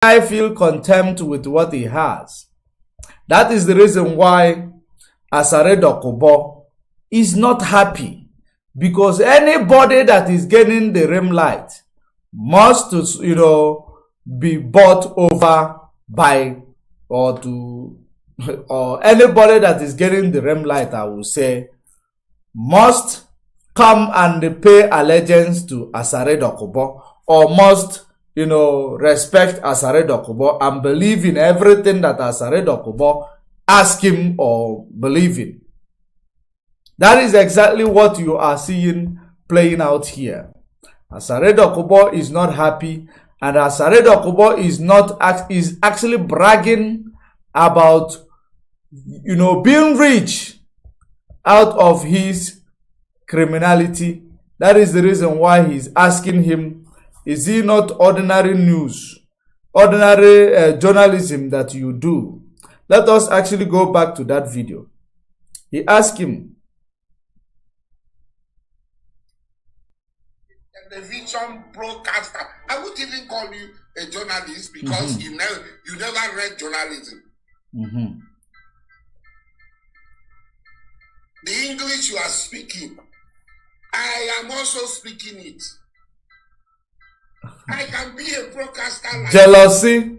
I feel contempt with what he has. That is the reason why Asari Dokubo is not happy, because anybody that is gaining the limelight must, be bought over by, or anybody that is getting the limelight, I will say, must come and pay allegiance to Asari Dokubo, or must, respect Asari Dokubo and believe in everything that Asari Dokubo ask him or believe in. That is exactly what you are seeing playing out here. Asari Dokubo is not happy, and Asari Dokubo is actually bragging about, being rich out of his criminality. That is the reason why he's asking him, is it not ordinary news, ordinary journalism that you do? Let us actually go back to that video. He asked him, television broadcaster. I would even call you a journalist because you never read journalism. The English you are speaking, I am also speaking it. I can be a broadcaster like jealousy.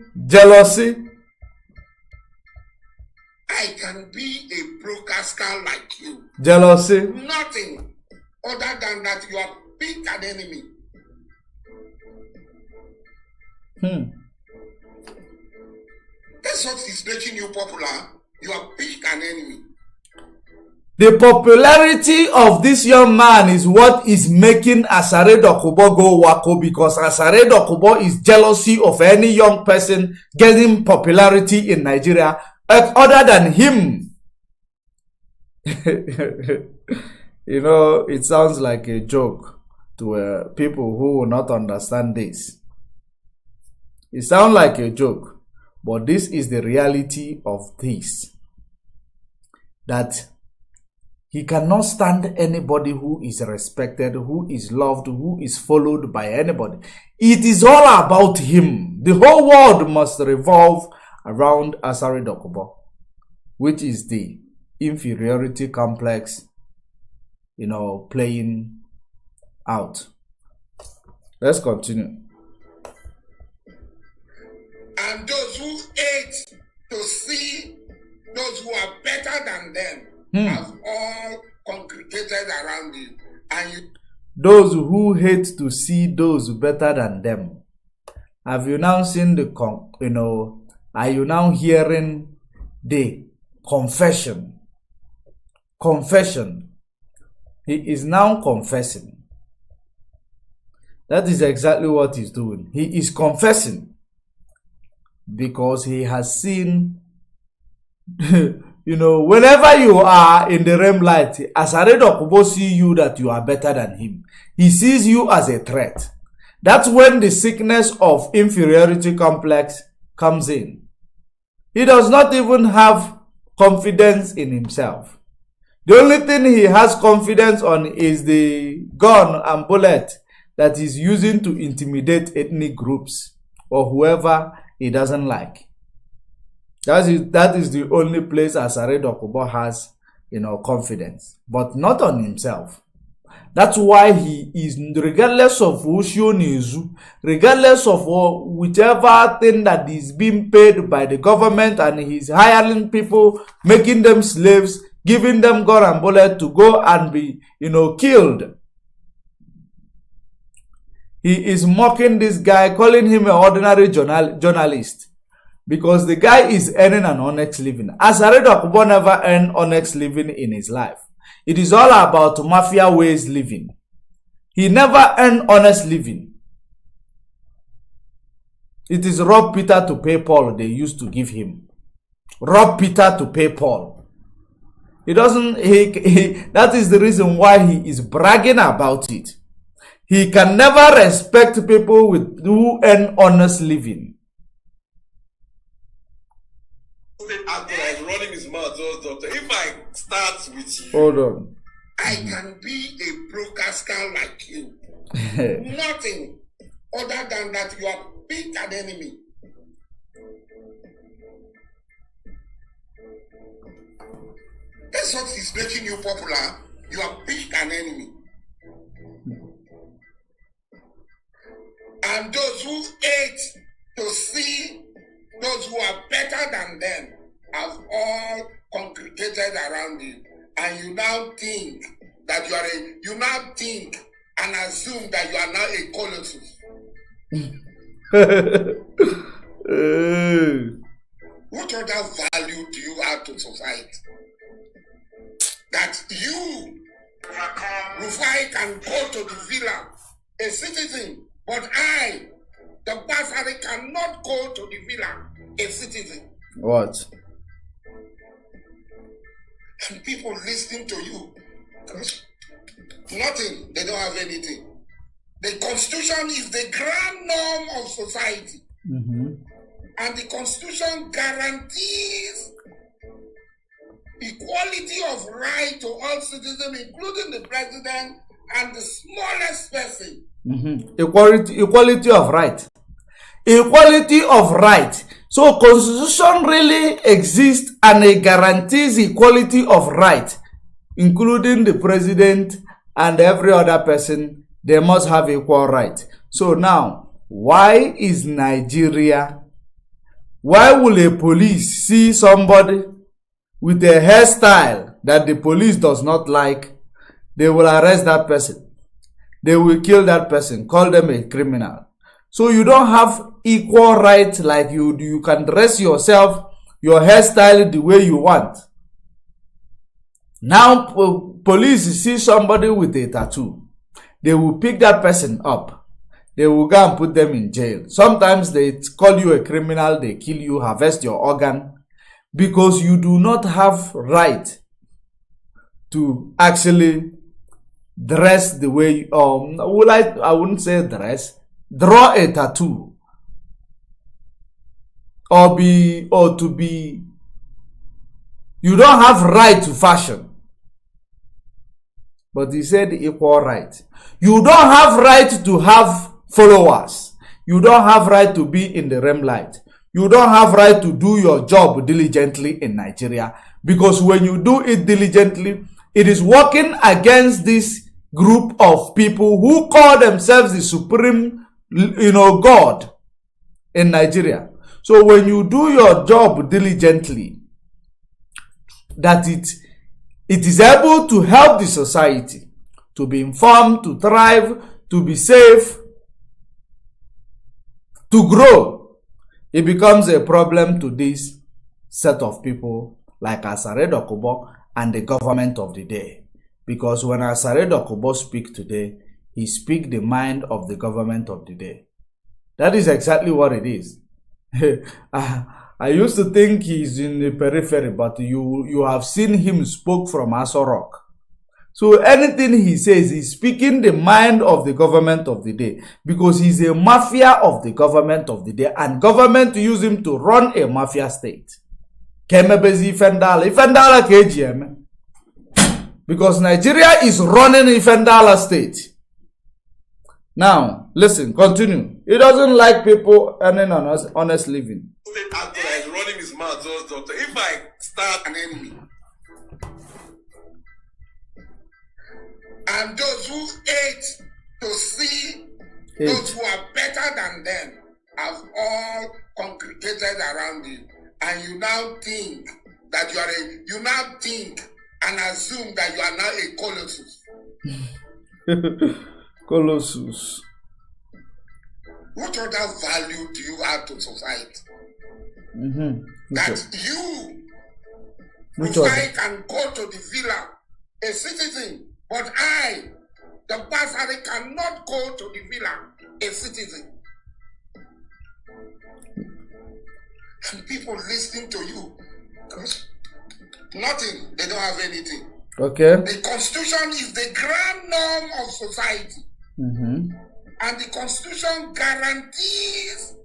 I can be a broadcaster like you. Jealousy. Nothing other than that you are big an enemy. That's what is making you popular. You are big an enemy. The popularity of this young man is what is making Asari Dokubo go wacko, because Asari Dokubo is jealousy of any young person getting popularity in Nigeria other than him. It sounds like a joke to people who will not understand this. It sounds like a joke, but this is the reality of this. That he cannot stand anybody who is respected, who is loved, who is followed by anybody. It is all about him. The whole world must revolve around Asari Dokubo, which is the inferiority complex, playing out. Let's continue. And those who hate to see those who are better than them have all congregated around you. And those who hate to see those better than them. Have you now seen are you now hearing the confession? Confession. He is now confessing. That is exactly what he's doing. He is confessing because he has seen whenever you are in the limelight, Asari Dokubo see you that you are better than him. He sees you as a threat. That's when the sickness of inferiority complex comes in. He does not even have confidence in himself. The only thing he has confidence on is the gun and bullet that he's using to intimidate ethnic groups or whoever he doesn't like. That is the only place Asari Dokubo has, confidence, but not on himself. That's why he is, regardless of Ushionezu, regardless of whichever thing that is being paid by the government, and he's hiring people, making them slaves, giving them gun and bullet to go and be, killed. He is mocking this guy, calling him an ordinary journalist. Because the guy is earning an honest living. Asari Dokubo never earned honest living in his life. It is all about mafia ways living. He never earned honest living. It is rob Peter to pay Paul they used to give him. Rob Peter to pay Paul. He doesn't, that is the reason why he is bragging about it. He can never respect people who earn honest living. Actor is running his mouth, doctor. If I start with you, hold on. I can be a broadcaster like you. Nothing other than that you are big an enemy. That's what is making you popular. You have picked an enemy. And those who hate to see those who are better than them have all congregated around you. And you now think that you now think and assume that you are now a colossus. What other value do you add to society? That you, Rufai, can go to the villa, a citizen, but I, the Basari, cannot go to the villa, a citizen. What? And people listening to you, nothing, they don't have anything. The Constitution is the grand norm of society. And the Constitution guarantees equality of right to all citizens, including the president and the smallest person. Equality of right. Equality of right. So Constitution really exists and it guarantees equality of right, including the president and every other person. They must have equal right. So now, why is Nigeria? Why will a police see somebody with a hairstyle that the police does not like? They will arrest that person. They will kill that person, call them a criminal. So you don't have equal rights, like you can dress yourself, your hairstyle the way you want. Now police see somebody with a tattoo. They will pick that person up. They will go and put them in jail. Sometimes they call you a criminal, they kill you, harvest your organ, because you do not have right to actually dress the way, I wouldn't say dress, draw a tattoo, or to be, you don't have right to fashion. But he said equal right. You don't have right to have followers. You don't have right to be in the limelight. You don't have right to do your job diligently in Nigeria. Because when you do it diligently, it is working against this group of people who call themselves the supreme, God in Nigeria. So when you do your job diligently, that it is able to help the society to be informed, to thrive, to be safe, to grow, it becomes a problem to this set of people like Asari Dokubo and the government of the day. Because when Asari Dokubo speaks today, he speaks the mind of the government of the day. That is exactly what it is. I used to think he's in the periphery, but you have seen him spoke from Aso Rock. So anything he says, he's speaking the mind of the government of the day, because he's a mafia of the government of the day, and government use him to run a mafia state. Because Nigeria is running a Ifendala state. Now, listen, continue. He doesn't like people earning honest living. State actor is running his mouth, doctor. If I start an enemy, and those who hate to see those who are better than them have all congregated around you, and you now think that you now think and assume that you are now a colossus. Colossus. What other value do you add to society? That you, Rufai, can go to the villa, a citizen, but I, the Basari, cannot go to the villa, a citizen. And people listening to you, nothing, they don't have anything. Okay. The Constitution is the grand norm of society. And the Constitution guarantees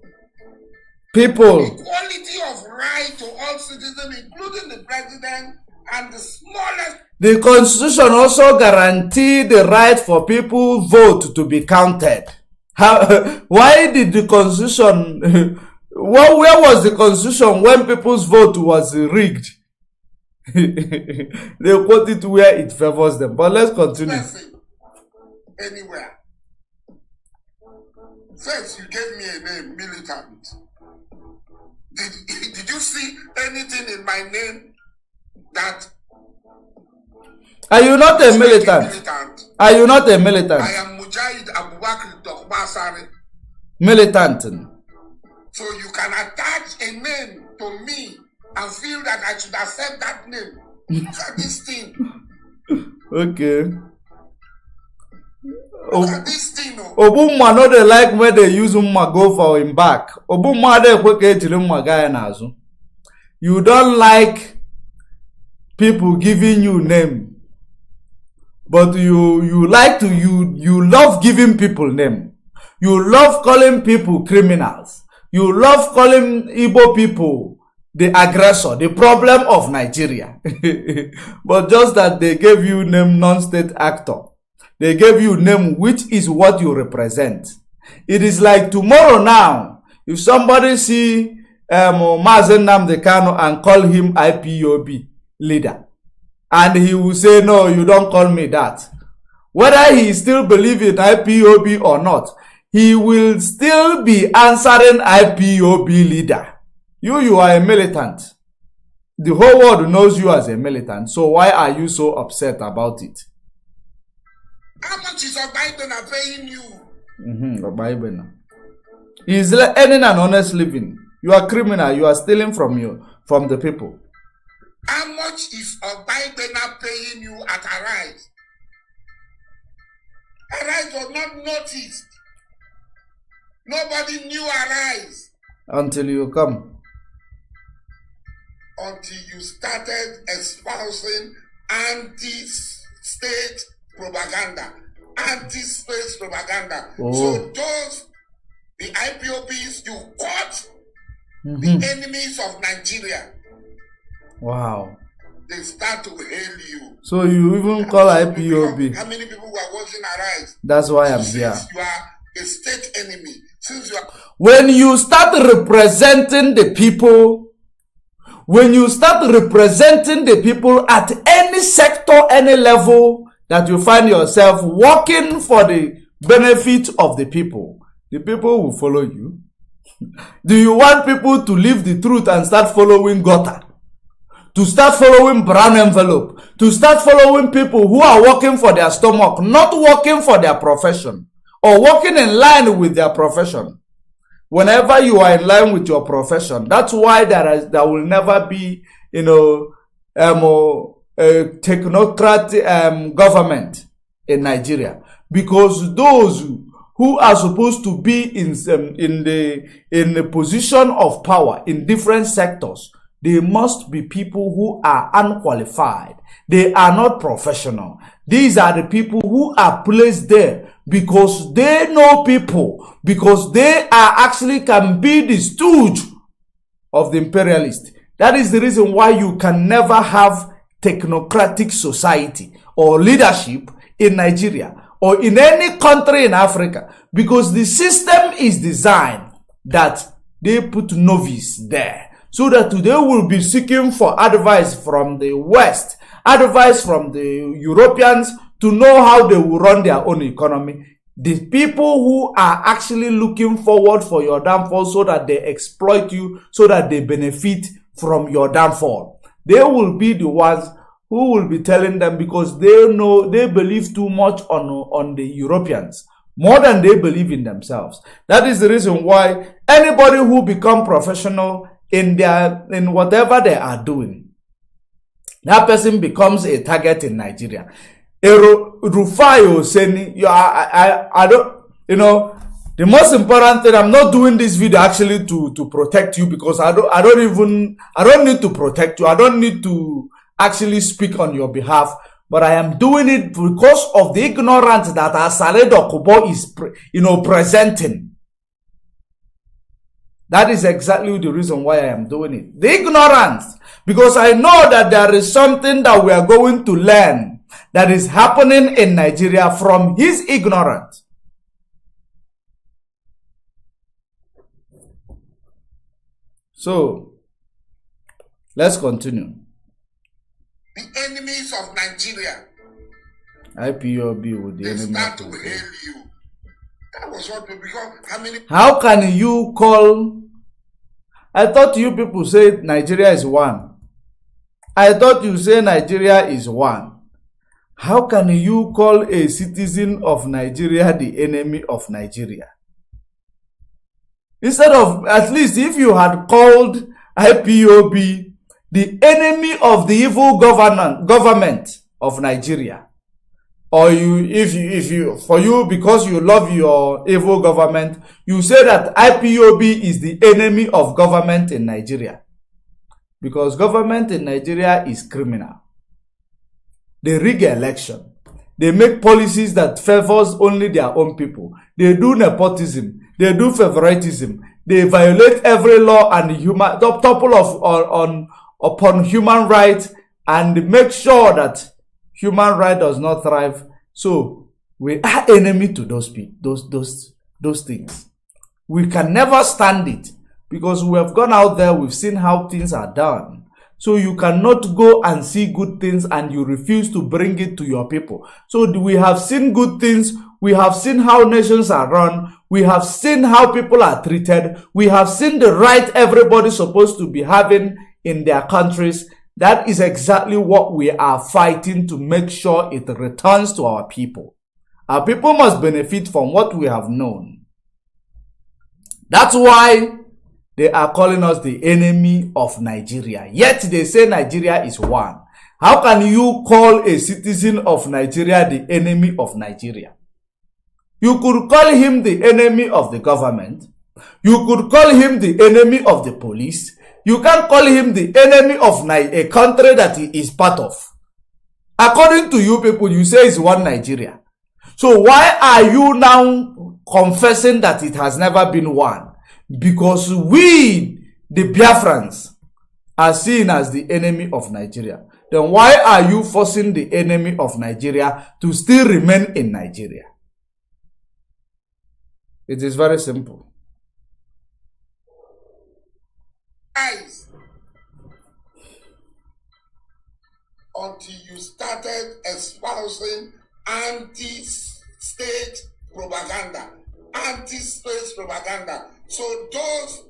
people equality of right to all citizens, including the president and the smallest. The Constitution also guarantees the right for people vote to be counted. Why did the Constitution Well, where was the constitution when people's vote was rigged? They quote it where it favors them. But let's continue. Anywhere. First, you gave me a name, militant. Did you see anything in my name that... Are you not a militant? Are you not a militant? I am Mujahid Abubakar Dokubo Asari. Militant. So you can attach a name to me and feel that I should accept that name. Look at this thing. Okay. Look at this thing. Obumma no dey like when they use umma go for him back. Obumma dey quick ejiri umma guy nazu. You don't like people giving you name, but you like to you love giving people name. You love calling people criminals. You love calling Igbo people the aggressor, the problem of Nigeria. But just that they gave you name non-state actor. They gave you name which is what you represent. It is like tomorrow now, if somebody see Mazen Nnamdi Kanu and call him IPOB leader, and he will say, no, you don't call me that. Whether he still believes in IPOB or not, he will still be answering IPOB leader. You are a militant. The whole world knows you as a militant. So why are you so upset about it? How much is Biden paying you? Biden. He is earning an honest living. You are criminal. You are stealing from the people. How much is Biden paying you at Arise? Arise was not noticed. Nobody knew Arise. Until you come. Until you started espousing anti-state propaganda. Anti-space propaganda. Oh. So those, the IPOBs, you caught the enemies of Nigeria. Wow. They start to hail you. So you even call IPOB. How many people were watching Arise? That's why I'm here. You are a state enemy. Since you are... When you start representing the people, at any sector, any level that you find yourself working for the benefit of the people will follow you. Do you want people to leave the truth and start following gutter? To start following brown envelope? To start following people who are working for their stomach, not working for their profession, or working in line with their profession? Whenever you are in line with your profession, that's why there will never be, a technocratic government in Nigeria, because those who are supposed to be in the position of power in different sectors, they must be people who are unqualified. They are not professional. These are the people who are placed there because they know people, because they are actually can be the stooge of the imperialist. That is the reason why you can never have technocratic society or leadership in Nigeria or in any country in Africa, because the system is designed that they put novice there so that they will be seeking for advice from the West, advice from the Europeans to know how they will run their own economy. The people who are actually looking forward for your downfall so that they exploit you, so that they benefit from your downfall, they will be the ones who will be telling them, because they know they believe too much on the Europeans more than they believe in themselves. That is the reason why anybody who become professional in whatever they are doing, that person becomes a target in Nigeria. Rufai Oseni, I don't, the most important thing, I'm not doing this video actually to protect you, because I don't need to protect you. I don't need to actually speak on your behalf, but I am doing it because of the ignorance that Asari Dokubo is, presenting. That is exactly the reason why I am doing it. The ignorance, because I know that there is something that we are going to learn that is happening in Nigeria from his ignorance. So, let's continue. The enemies of Nigeria. IPOB with the They enemy start of to Nigeria. hail you. That was what we become. How many? How can you call? I thought you people said Nigeria is one. I thought you say Nigeria is one. How can you call a citizen of Nigeria the enemy of Nigeria? Instead of, at least if you had called IPOB the enemy of the evil government of Nigeria, or for you, because you love your evil government, you say that IPOB is the enemy of government in Nigeria. Because government in Nigeria is criminal. They rig election. They make policies that favors only their own people. They do nepotism. They do favoritism. They violate every law and topple upon human rights and make sure that human right does not thrive. So we are enemy to those things. We can never stand it because we have gone out there. We've seen how things are done. So you cannot go and see good things and you refuse to bring it to your people. So we have seen good things. We have seen how nations are run. We have seen how people are treated. We have seen the right everybody's supposed to be having in their countries. That is exactly what we are fighting to make sure it returns to our people. Our people must benefit from what we have known. That's why they are calling us the enemy of Nigeria. Yet they say Nigeria is one. How can you call a citizen of Nigeria the enemy of Nigeria? You could call him the enemy of the government. You could call him the enemy of the police. You can't call him the enemy of a country that he is part of. According to you people, you say it's one Nigeria. So why are you now confessing that it has never been one? Because we, the Biafrans, are seen as the enemy of Nigeria. Then why are you forcing the enemy of Nigeria to still remain in Nigeria? It is very simple. Guys, until you started espousing anti-state propaganda. So those,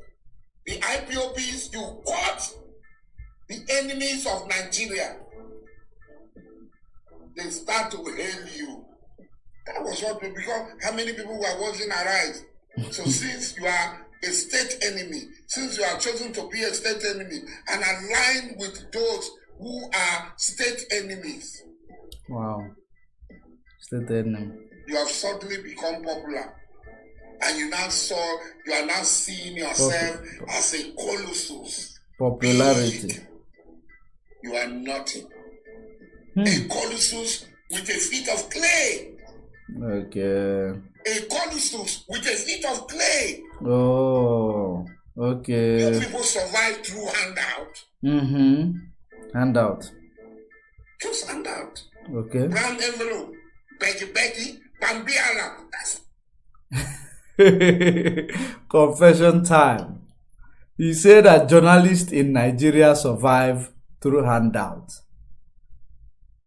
the IPOBs, you caught the enemies of Nigeria. They start to hail you. That was what we become. How many people were watching our eyes? So since you are a state enemy, since you are chosen to be a state enemy and align with those who are state enemies. Wow. State enemy. You have suddenly become popular. And you are now seeing yourself as a colossus. Popularity. Big. You are nothing. A colossus with a feet of clay. Okay. A colossus with a feet of clay. Oh, okay. You people survive through handout. Handout. Just handout. Okay. Brown envelope. Becky, Bambiana. That's confession time. He said that journalists in Nigeria survive through handouts.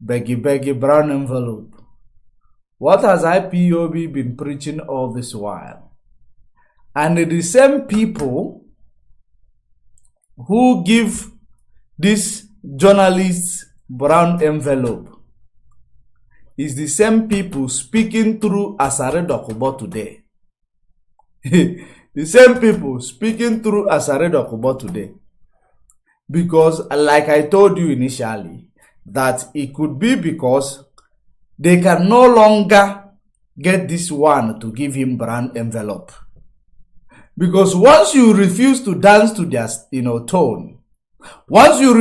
Beggy, brown envelope. What has IPOB been preaching all this while? And the same people who give these journalists brown envelope is the same people speaking through Asari Dokubo today. The same people speaking through Asari Dokubo today. Because like I told you initially, that it could be because they can no longer get this one to give him brown envelope. Because once you refuse to dance to their tone, once you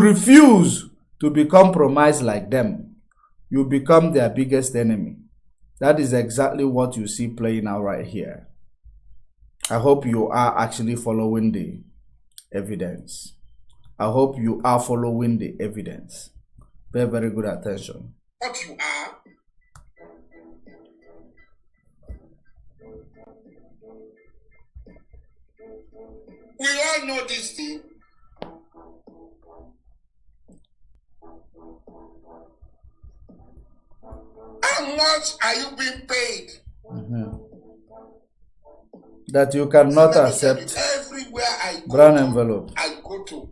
refuse to be compromised like them, you become their biggest enemy. That is exactly what you see playing out right here. I hope you are actually following the evidence. I hope you are following the evidence. Pay very good attention. what you are. We all know this thing. How much are you being paid? That you cannot accept everywhere I go brown envelope. I go to.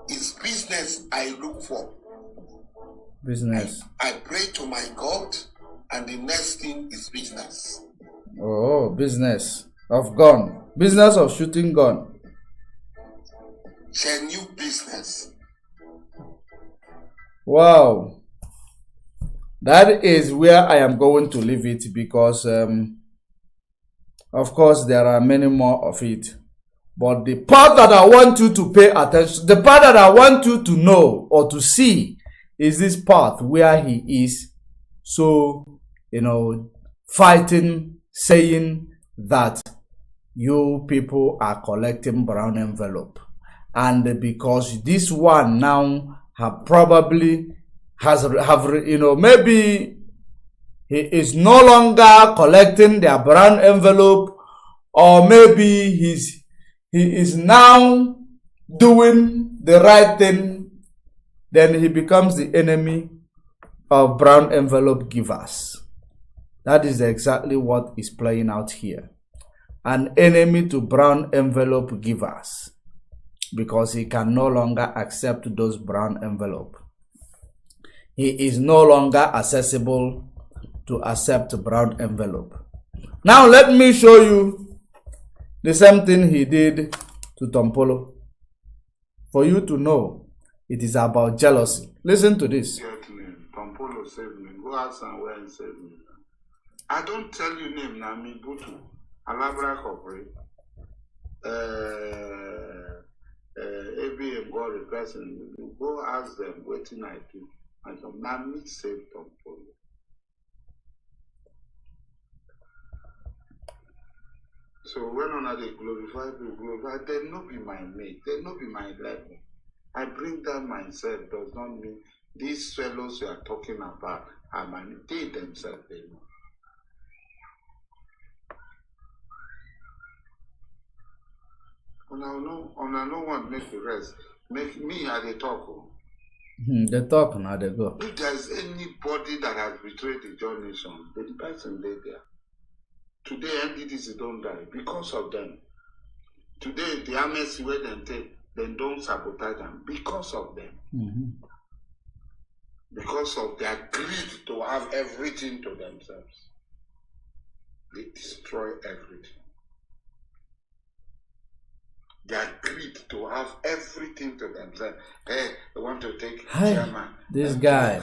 It's business I look for. Business. I pray to my God, and the next thing is business. Oh, business of gun. Business of shooting gun. Genuine business. Wow. That is where I am going to leave it because, of course, there are many more of it. But the part that I want you to pay attention, the part that I want you to know or to see is this part where he is so, fighting, saying that you people are collecting brown envelope. And because this one now have probably maybe he is no longer collecting their brown envelope, or maybe he is now doing the right thing, then he becomes the enemy of brown envelope givers. That is exactly what is playing out here. An enemy to brown envelope givers, because he can no longer accept those brown envelope. He is no longer accessible to accept brown envelope. Now let me show you the same thing he did to Tompolo. For you to know, it is about jealousy. Listen to this. Tompolo saved me. Go ask and where and save me. I don't tell you name now, me Butu. Alaba corporate. ABM go requesting. Go ask them waiting I do. And now me save Tompolo. So when on they glorify, they not be my mate, they not be my level. I bring down myself does not mean these fellows you are talking about are my, they themselves they know. On no one make the rest. Make me at the talk. They talk now they go. If there's anybody that has betrayed the John nation, the person they there. Today NDDC don't die because of them. Today the amnesty where they take, they don't sabotage them because of them. Because of their greed to have everything to themselves. They destroy everything. Their greed to have everything to themselves. Hey, they want to take chairman. This guy.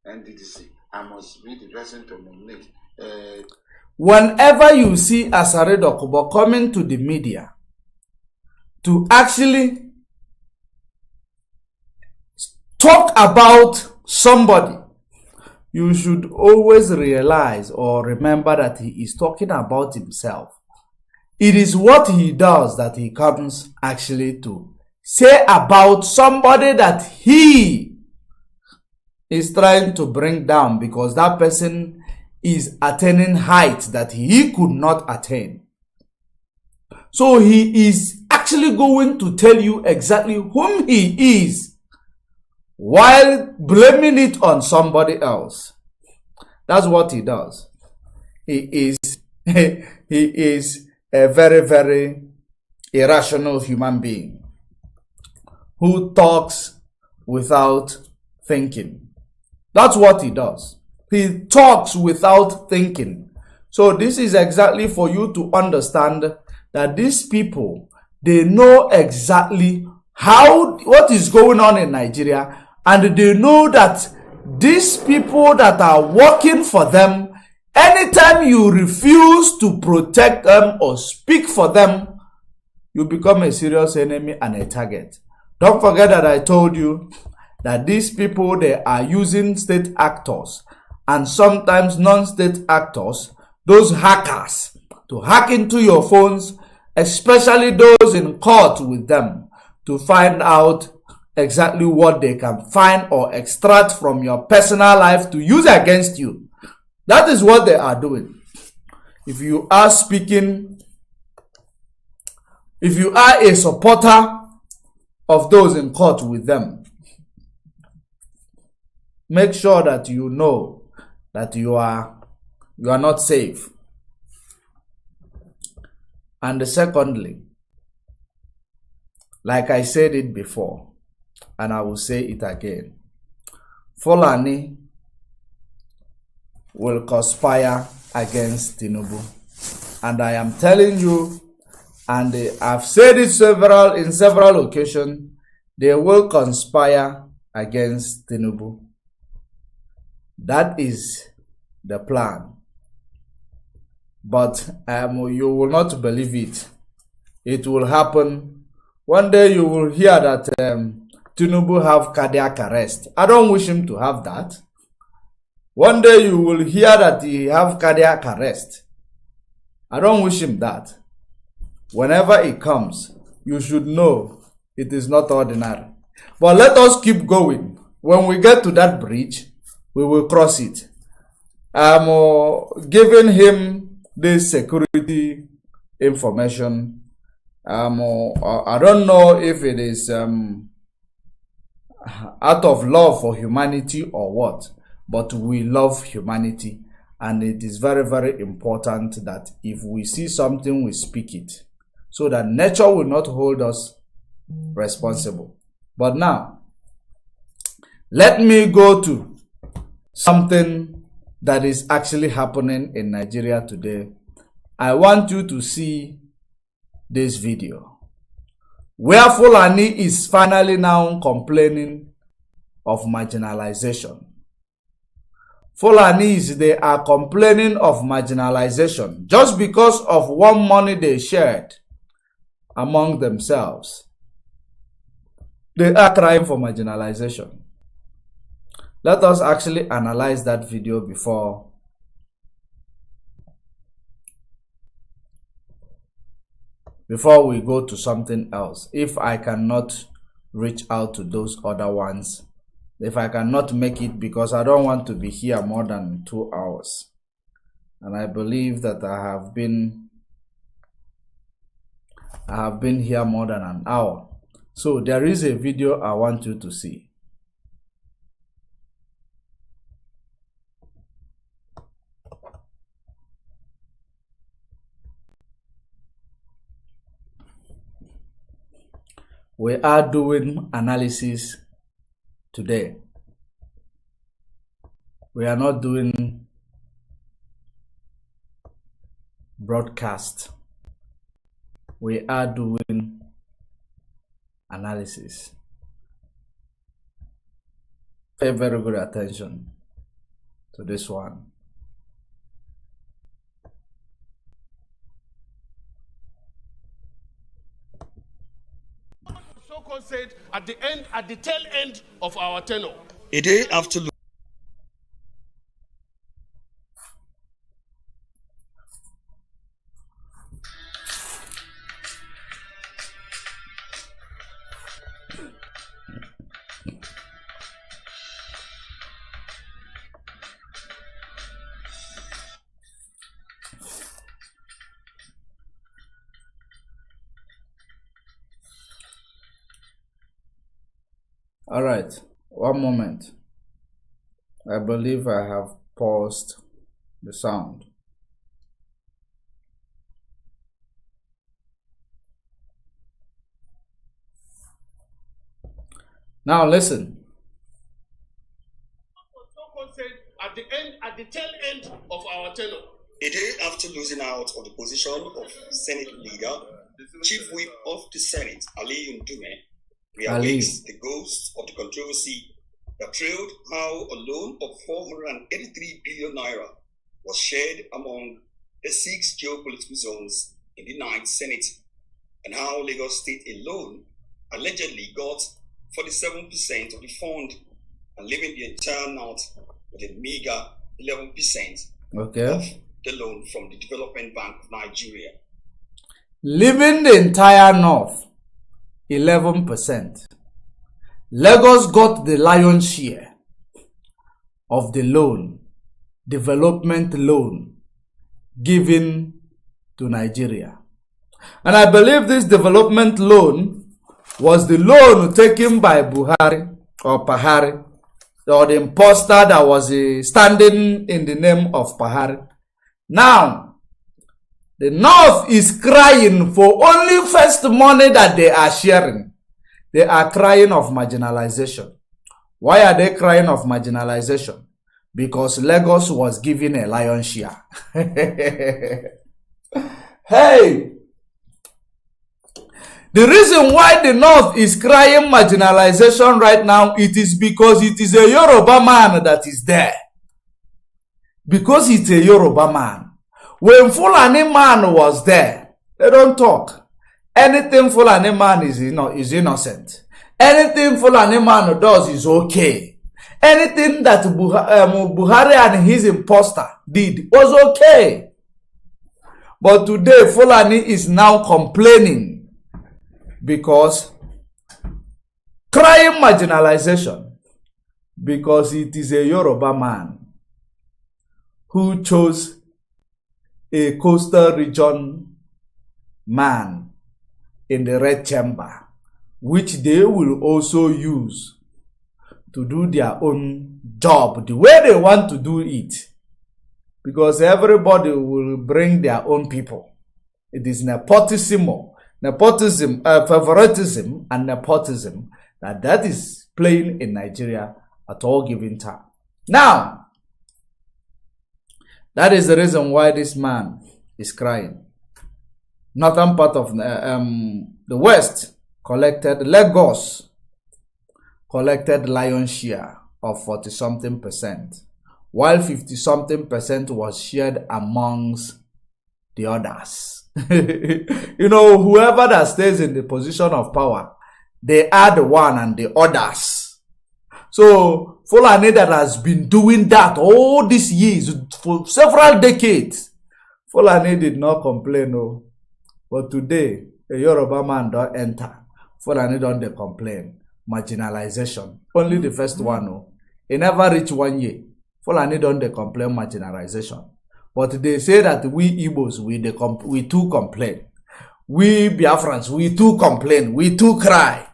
NDDC. I must be the person to nominate. Whenever you see Asari Dokubo coming to the media to actually talk about somebody, you should always realize or remember that he is talking about himself. It is what he does that he comes actually to say about somebody that he is trying to bring down, because that person is attaining heights that he could not attain. So he is actually going to tell you exactly whom he is while blaming it on somebody else. That's what he does. He is a very, very irrational human being who talks without thinking. That's what he does. He talks without thinking. So this is exactly for you to understand that these people, they know exactly what is going on in Nigeria, and they know that these people that are working for them, anytime you refuse to protect them or speak for them, you become a serious enemy and a target. Don't forget that I told you that these people, they are using state actors and sometimes non-state actors, those hackers, to hack into your phones, especially those in court with them, to find out exactly what they can find or extract from your personal life to use against you. That is what they are doing. if you are speaking, if you are a supporter of those in court with them, make sure that you know that you are not safe. And secondly, like I said it before, and I will say it again, Fulani will conspire against Tinubu. And I am telling you, and I've said it in several occasions, they will conspire against Tinubu. That is the plan. But you will not believe it. It will happen. One day you will hear that Tinubu have cardiac arrest. I don't wish him to have that. One day you will hear that he have cardiac arrest. I don't wish him that. Whenever it comes, you should know it is not ordinary. But let us keep going. When we get to that bridge, we will cross it. I'm giving him this security information. I don't know if it is out of love for humanity or what, but we love humanity, and it is very, very important that if we see something, we speak it, so that nature will not hold us responsible. But now, let me go to something that is actually happening in Nigeria today. I want you to see this video, where Fulani is finally now complaining of marginalization. Fulanis, they are complaining of marginalization just because of one money they shared among themselves. They are crying for marginalization. Let us actually analyze that video before we go to something else. If I cannot reach out to those other ones, if I cannot make it, because I don't want to be here more than 2 hours. And I believe that I have been here more than an hour. So there is a video I want you to see. We are doing analysis today. We are not doing broadcast. We are doing analysis. Pay very good attention to this one. So-called said at the tail end of our tenure. A day after. All right, one moment. I believe I have paused the sound. Now listen. So-called said at the tail end of our tenure. A day after losing out on the position of Senate leader, Chief Whip of the Senate, Ali Ndume, reawakes the ghost of the controversy that trailed how a loan of 483 billion naira was shared among the 6 geopolitical zones in the 9th Senate, and how Lagos State alone allegedly got 47% of the fund, and leaving the entire North with a meager 11% of the loan from the Development Bank of Nigeria. Leaving the entire North 11%. Lagos got the lion's share of the loan, development loan, given to Nigeria. And I believe this development loan was the loan taken by Buhari or Buhari, or the imposter that was standing in the name of Buhari. Now, the North is crying for only first money that they are sharing. They are crying of marginalization. Why are they crying of marginalization? Because Lagos was given a lion's share. Hey! The reason why the North is crying marginalization right now, it is because it is a Yoruba man that is there. Because it's a Yoruba man. When Fulani man was there, they don't talk. Anything Fulani man is innocent. Anything Fulani man does is okay. Anything that Buhari and his imposter did was okay. But today, Fulani is now complaining because crying marginalization, because it is a Yoruba man who chose a coastal region man in the red chamber, which they will also use to do their own job the way they want to do it, because everybody will bring their own people. It is nepotism, favoritism and nepotism that is playing in Nigeria at all given time. Now, that is the reason why this man is crying. Northern part of the West collected, Lagos collected lion's share of 40-something%, while 50-something% was shared amongst the others. You know, whoever that stays in the position of power, they are the one and the others. So, Fulani that has been doing that all these years, for several decades, Fulani did not complain, no. But today, a Yoruba man don't enter. Fulani don't they complain. Marginalization. Only the first one, no. It never reached 1 year. Fulani don't they complain marginalization. But they say that we Igbos, we too complain. We Biafrans, we too complain. We too cry.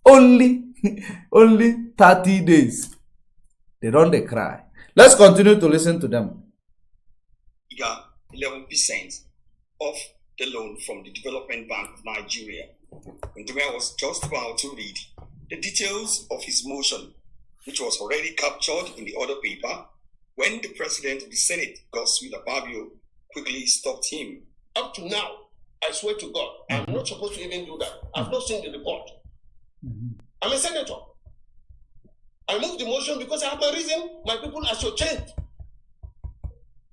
Only 30 days. They don't they cry. Let's continue to listen to them. 11% of the loan from the Development Bank of Nigeria. Ndume was just about to read the details of his motion, which was already captured in the other paper, when the president of the Senate, Godswill Akpabio, quickly stopped him. Up to now, I swear to God, I'm not supposed to even do that. I've not seen the report. I'm a senator. I moved the motion because I have a reason. My people are shortchanged.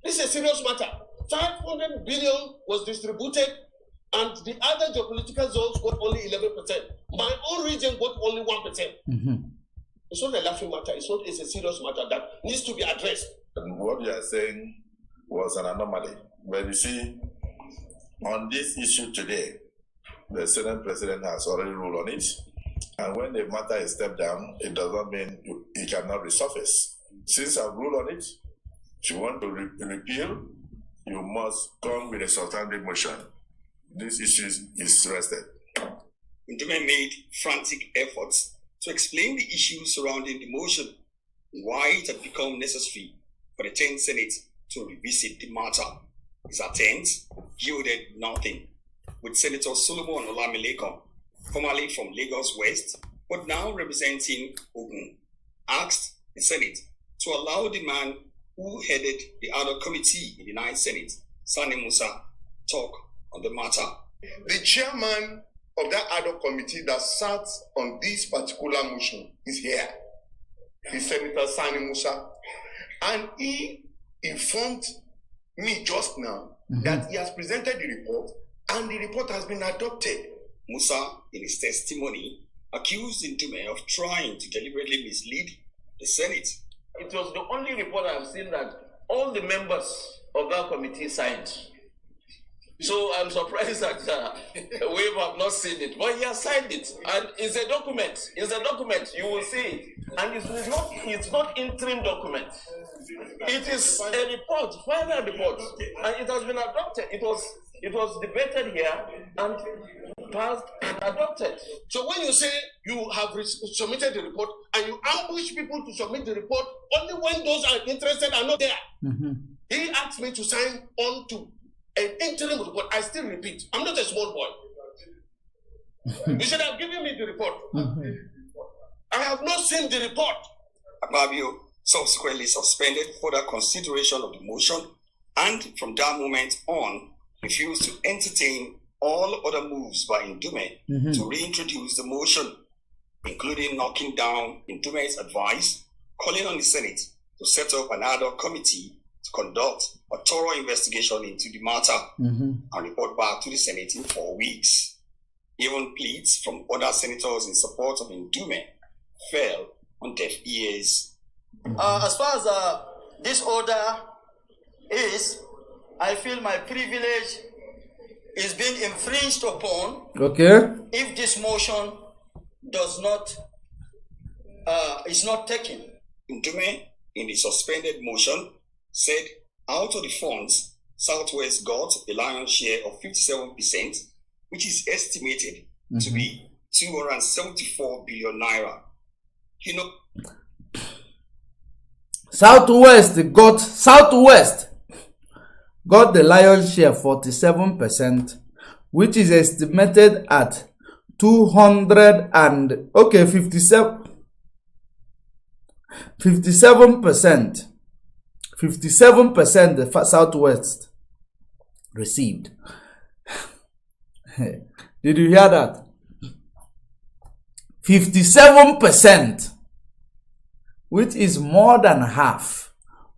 This is a serious matter. 500 billion was distributed, and the other geopolitical zones got only 11%. My own region got only 1%. It's not a laughing matter. It's a serious matter that needs to be addressed. And what you are saying was an anomaly. But you see, on this issue today, the Senate president has already ruled on it. And when the matter is stepped down, it does not mean it cannot resurface. Since I've ruled on it, if you want to repeal, you must come with a substantive motion. This issue is rested. Ndume made frantic efforts to explain the issues surrounding the motion, why it had become necessary for the 10th Senate to revisit the matter. His attempts yielded nothing, with Senator Solomon Olamilekan, formerly from Lagos West, but now representing Ogun, asked the Senate to allow the man who headed the other committee in the 9th Senate, Sani Musa, talk on the matter. The chairman of that other committee that sat on this particular motion is here. He's Senator Sani Musa. And he informed me just now that he has presented the report and the report has been adopted. Musa, in his testimony, accused Ndume of trying to deliberately mislead the Senate. It was the only report I've seen that all the members of that committee signed. So I'm surprised that we have not seen it, but he has signed it, and it's a document. It's a document. You will see it, and it's not interim document. It is a report, final report, and it has been adopted. It was debated here and passed and adopted. So when you say you have submitted the report and you ambush people to submit the report, only when those are interested are not there. He asked me to sign on to an interim report. I still repeat, I'm not a small boy. You should have given me the report. I have not seen the report. Akpabio subsequently suspended further consideration of the motion and from that moment on refused to entertain all other moves by Ndume to reintroduce the motion, including knocking down Ndume's advice, calling on the Senate to set up an ad hoc committee to conduct a thorough investigation into the matter and report back to the Senate in 4 weeks. Even pleas from other senators in support of Ndume fell on deaf ears. As far as this order is, I feel my privilege is being infringed upon. Okay. If this motion does not, is not taken. Ndume, in the suspended motion, said out of the funds, Southwest got a lion's share of 57%, which is estimated to be 274 billion naira. You know, Southwest got the lion's share, 47%, which is estimated at 57%. 57% the Southwest received. Did you hear that? 57%, which is more than half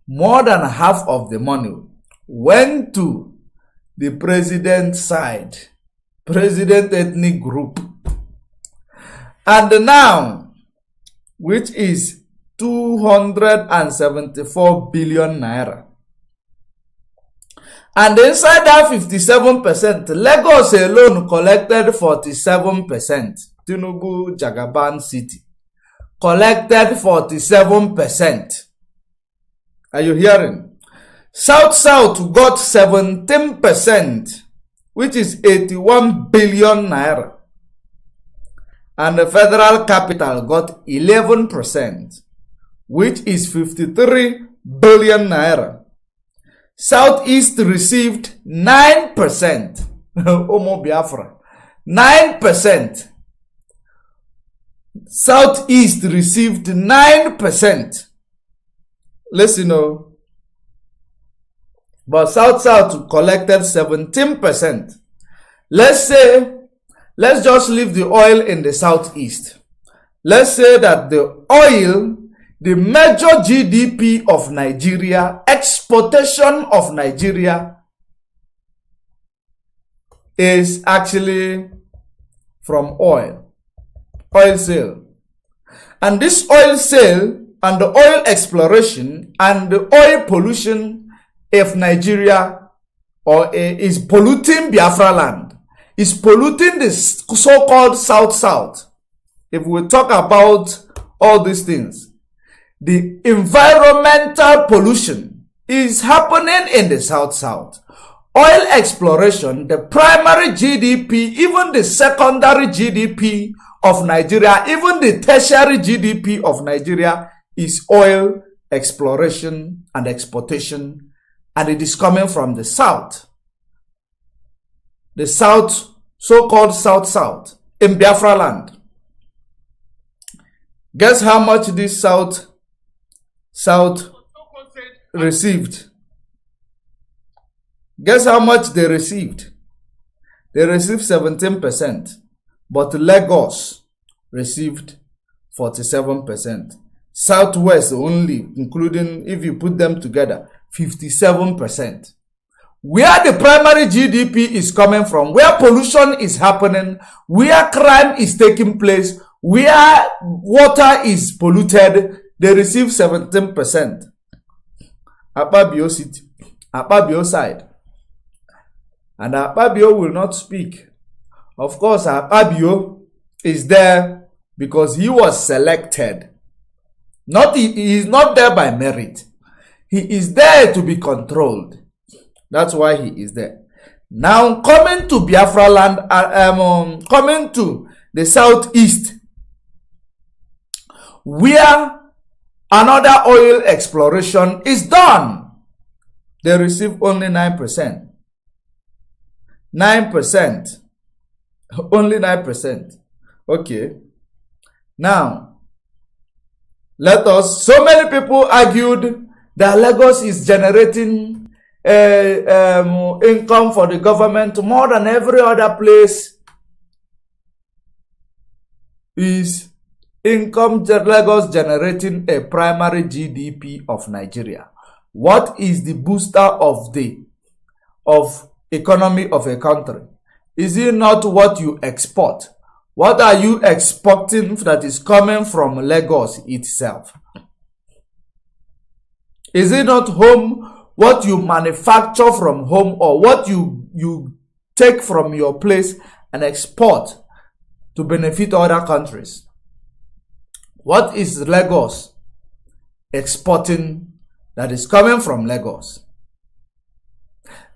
of the money went to the president's side, president ethnic group. And now, which is 274 billion naira. And inside that 57%, Lagos alone collected 47%. Tinubu, Jagaban City collected 47%. Are you hearing? South got 17%, which is 81 billion naira. And the federal capital got 11%, which is 53 billion naira. Southeast received 9%. Omo Biafra. 9%. Southeast received 9%. Listen, but South collected 17%. Let's just leave the oil in the Southeast. Let's say that the oil, the major GDP of Nigeria, exportation of Nigeria, is actually from oil sale. And this oil sale and the oil exploration and the oil pollution of Nigeria is polluting Biafra land, is polluting the so-called South. If we talk about all these things, the environmental pollution is happening in the South. Oil exploration, the primary GDP, even the secondary GDP of Nigeria, even the tertiary GDP of Nigeria is oil exploration and exportation, and it is coming from the South. The South, so-called South, in Biafra land. Guess how much this South received? Guess how much they received? They received 17%, but Lagos received 47%. Southwest only, including if you put them together, 57%. Where the primary GDP is coming from, where pollution is happening, where crime is taking place, where water is polluted, they receive 17%. Akpabio City, Akpabio side. And Akpabio will not speak. Of course, Akpabio is there because he was selected. He is not there by merit. He is there to be controlled. That's why he is there. Now, coming to Biafra land, coming to the southeast, where another oil exploration is done, they receive only 9%. 9%. Only 9%. Okay. Now, so many people argued that Lagos is generating income for the government more than every other place. Is Lagos generating a primary GDP of Nigeria? What is the booster of economy of a country? Is it not what you export? What are you exporting that is coming from Lagos itself? Is it not home, what you manufacture from home, or what you take from your place and export to benefit other countries? What is Lagos exporting that is coming from Lagos?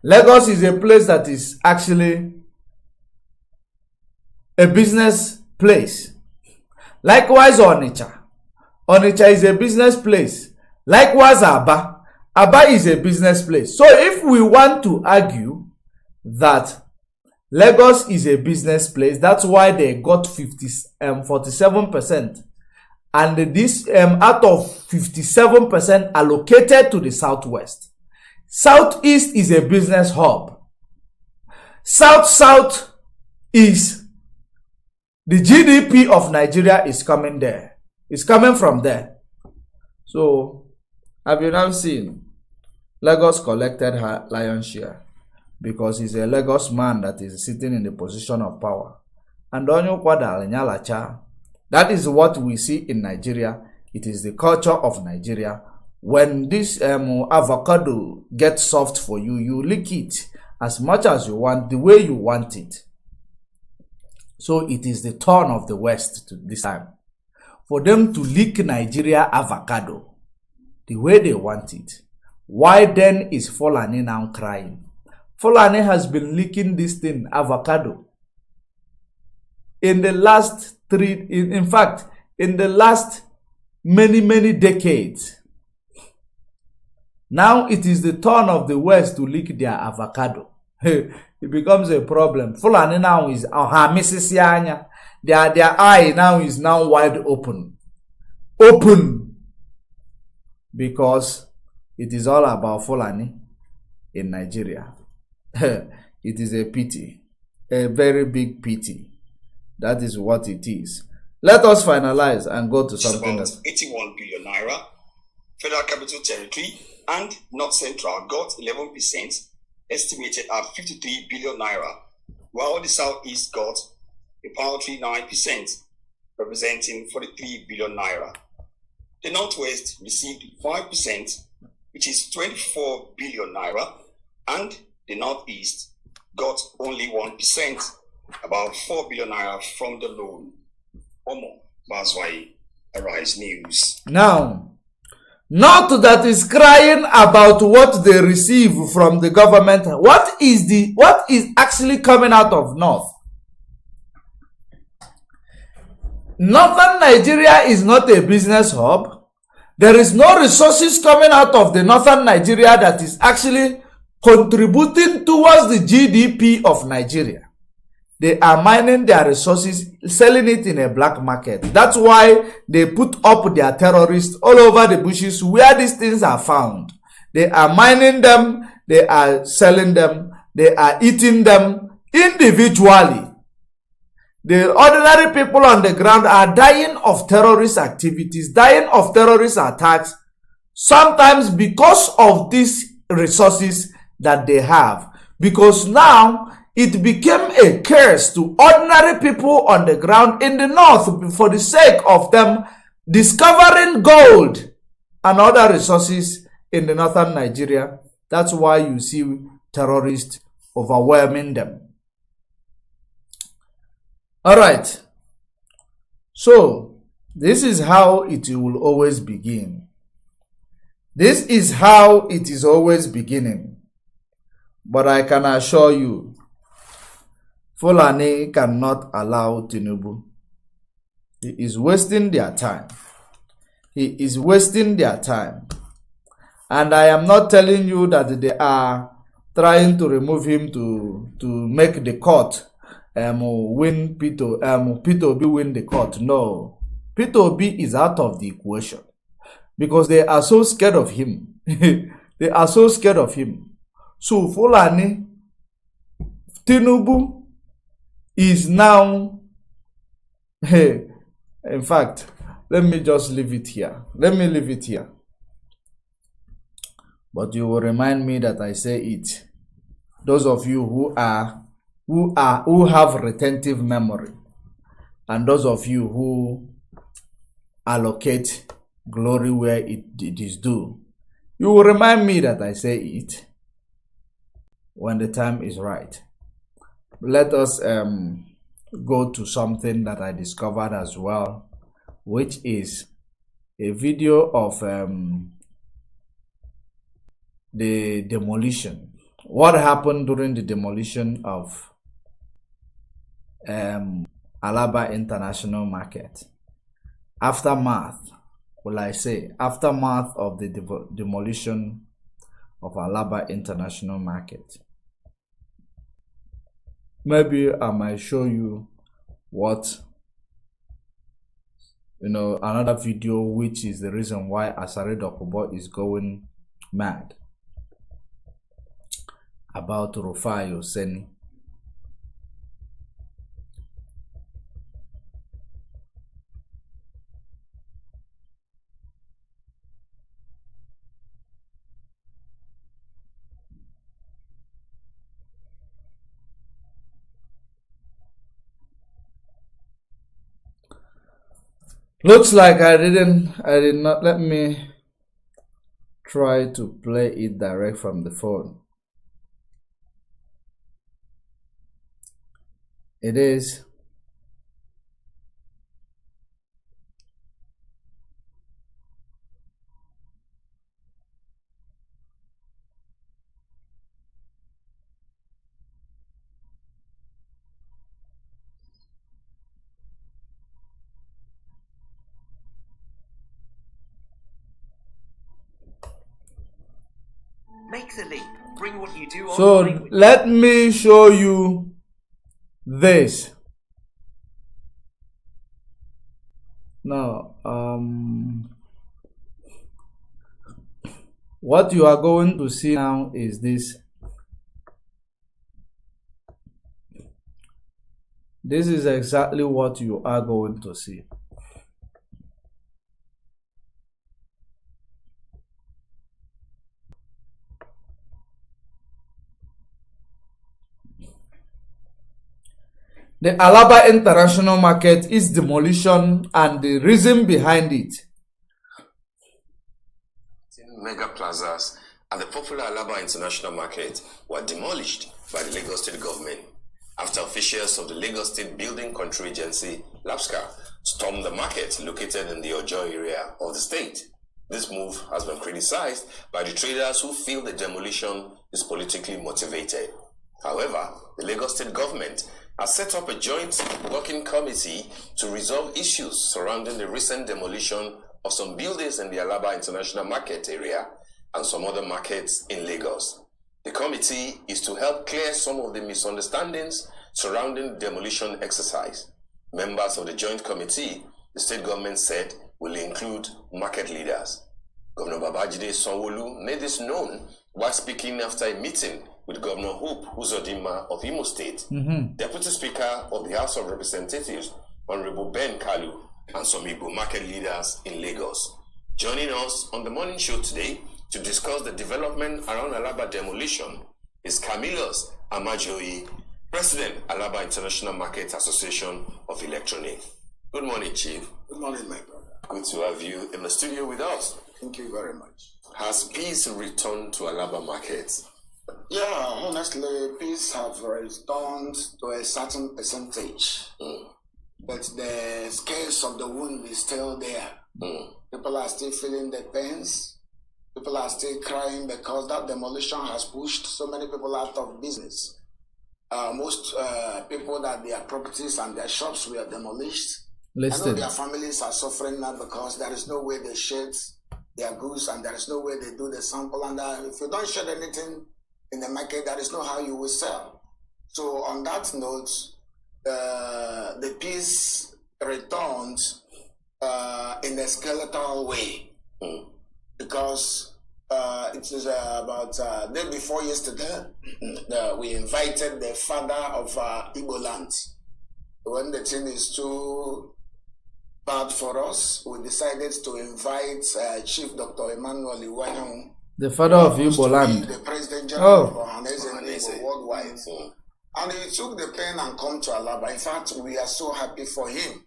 Lagos is a place that is actually a business place. Likewise, Onitsha. Onitsha is a business place. Likewise, Aba. Aba is a business place. So if we want to argue that Lagos is a business place, that's why they got 47%. And this out of 57% allocated to the southwest. Southeast is a business hub. South is the GDP of Nigeria is coming there. It's coming from there. So, have you now seen Lagos collected her lion's share because he's a Lagos man that is sitting in the position of power. And that is what we see in Nigeria. It is the culture of Nigeria. When this avocado gets soft for you, you lick it as much as you want, the way you want it. So it is the turn of the West to this time for them to lick Nigeria avocado the way they want it. Why then is Fulani now crying? Fulani has been licking this thing, avocado, in the last in fact, in the last many decades. Now it is the turn of the West to lick their avocado. It becomes a problem. Fulani now is their eye now is now wide open. Because it is all about Fulani in Nigeria. It is a pity. A very big pity. That is what it is. Let us finalize and go to something else. 81 billion naira. Federal Capital Territory and North Central got 11%, estimated at 53 billion naira, while the Southeast got a paltry 9%, representing 43 billion naira. The Northwest received 5%, which is 24 billion naira, and the Northeast got only 1%, about 4 billion naira from the loan. Omo, that's why Arise News. Now, not that is crying about what they receive from the government. What is actually coming out of North? Northern Nigeria is not a business hub. There is no resources coming out of the Northern Nigeria that is actually contributing towards the GDP of Nigeria. They are mining their resources, selling it in a black market. That's why they put up their terrorists all over the bushes where these things are found. They are mining them, they are selling them, they are eating them individually. The ordinary people on the ground are dying of terrorist activities, dying of terrorist attacks, sometimes because of these resources that they have. Because now, it became a curse to ordinary people on the ground in the north for the sake of them discovering gold and other resources in the northern Nigeria. That's why you see terrorists overwhelming them. All right. So, this is how it will always begin. This is how it is always beginning. But I can assure you, Fulani cannot allow Tinubu. He is wasting their time. He is wasting their time. And I am not telling you that they are trying to remove him to make the court win Peter Obi win the court. No. Peter Obi is out of the equation. Because they are so scared of him. They are so scared of him. So Fulani, Tinubu is now, in fact, let me just leave it here. Let me leave it here. But you will remind me that I say it. Those of you who have retentive memory, and those of you who allocate glory where it is due, you will remind me that I say it when the time is right. Let us go to something that I discovered as well, which is a video of the demolition. What happened during the demolition of Alaba International Market? Aftermath, will I say, aftermath of the demolition of Alaba International Market. Maybe I might show you what, another video, which is the reason why Asari Dokubo is going mad about Rufai Oseni. Looks like I did not. Let me try to play it direct from the phone. It is make the leap. Bring what you do so online. let me show you this. Now, what you are going to see now is this. This is exactly what you are going to see. The Alaba International Market is demolition, and the reason behind it. Mega plazas and the popular Alaba International Market were demolished by the Lagos State government after officials of the Lagos State Building Control Agency, LAPSCA, stormed the market located in the Ojo area of the state. This move has been criticized by the traders who feel the demolition is politically motivated. However, the Lagos State government has set up a joint working committee to resolve issues surrounding the recent demolition of some buildings in the Alaba International Market area and some other markets in Lagos. The committee is to help clear some of the misunderstandings surrounding the demolition exercise. Members of the joint committee, the state government said, will include market leaders. Governor Babajide Sanwo-Olu made this known while speaking after a meeting with Governor Hope Uzodinma of Imo State, Deputy Speaker of the House of Representatives, Honorable Ben Kalu, and some Igbo market leaders in Lagos. Joining us on the morning show today to discuss the development around Alaba demolition is Camillus Amajoyi, President, Alaba International Market Association of Electronics. Good morning, Chief. Good morning, my brother. Good to have you in the studio with us. Thank you very much. Has peace returned to Alaba markets? Yeah, honestly, peace have returned to a certain percentage. But the scales of the wound is still there. People are still feeling the pains. People are still crying because that demolition has pushed so many people out of business. Most people that their properties and their shops were demolished. I know their families are suffering now because there is no way they shed their goods and there is no way they do the sample. And if you don't shed anything in the market, there is no how you will sell. So on that note, the peace returned in a skeletal way because it is about day before yesterday we invited the father of Igbo land. When the thing is too bad for us, we decided to invite Chief Dr. Emmanuel Iwanyang, the father of Igbo land, the President General of Igbo worldwide. And he took the pen and come to Alaba. In fact, we are so happy for him.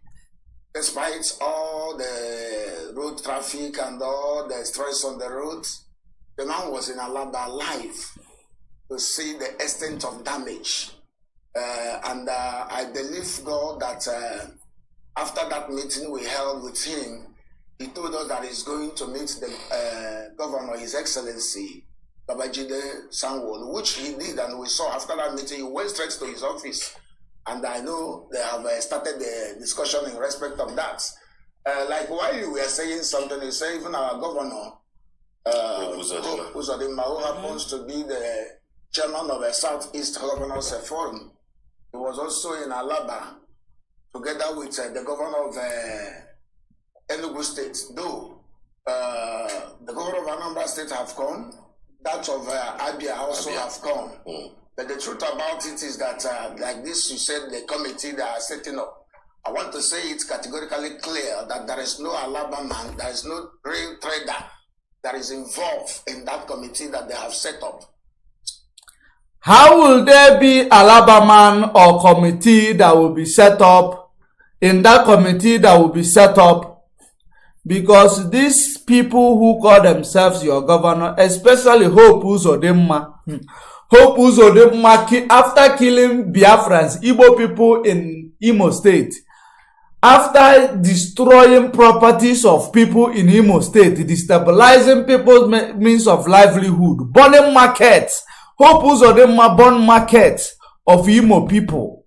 Despite all the road traffic and all the stress on the road, the man was in Alaba live to see the extent of damage. And I believe God that after that meeting we held with him, he told us that he's going to meet the governor, His Excellency, Babajide Sanwo-Olu, which he did, and we saw after that meeting, he went straight to his office. And I know they have started the discussion in respect of that. Like while you were saying something, you say even our governor, Uzodimma, who happens to be the chairman of a Southeast Governors Forum, he was also in Alaba, together with the governor of Enugu State. Though the governor of Anambra State have come, that of Abia also have come. But the truth about it is that, like this, you said, the committee that are setting up, I want to say it's categorically clear that there is no Alaba man, there is no real trader that is involved in that committee that they have set up. How will there be Alaba man or committee that will be set up in that committee that will be set up? Because these people who call themselves your governor, especially Hope Uzodimma, after killing Biafrans, Igbo people in Imo State, after destroying properties of people in Imo State, destabilizing people's means of livelihood, burning markets, Hope Uzodimma burned markets of Imo people,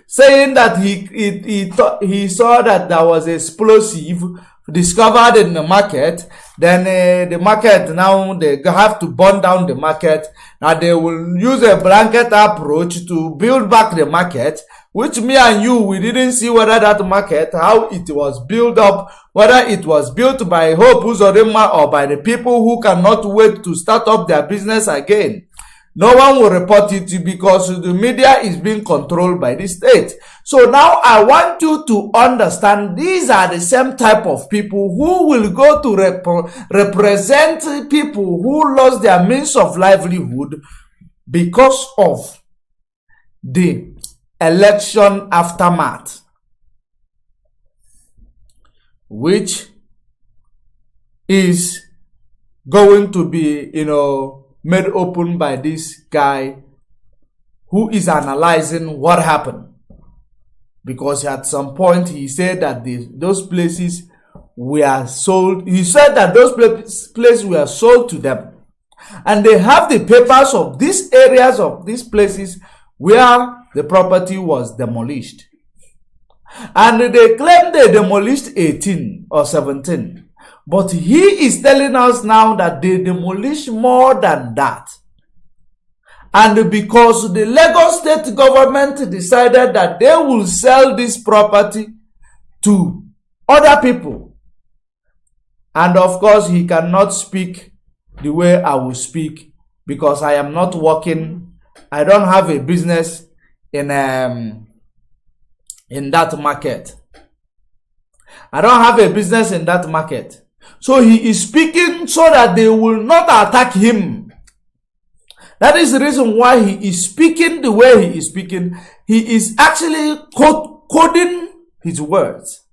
saying that he saw that there was explosive discovered in the market. Then the market, now they have to burn down the market. Now they will use a blanket approach to build back the market, which me and you, we didn't see whether that market, how it was built up, whether it was built by Hope Uzodimma or by the people who cannot wait to start up their business again. No one will report it because the media is being controlled by the state. So now I want you to understand these are the same type of people who will go to represent people who lost their means of livelihood because of the election aftermath, which is going to be, made open by this guy who is analyzing what happened. Because at some point he said that those places were sold. He said that those places were sold to them. And they have the papers of these areas of these places where the property was demolished. And they claim they demolished 18 or 17. But he is telling us now that they demolished more than that. And because the Lagos state government decided that they will sell this property to other people. And of course, he cannot speak the way I will speak because I am not working. I don't have a business in that market. I don't have a business in that market. So he is speaking so that they will not attack him. That is the reason why he is speaking the way he is speaking. He is actually coding his words.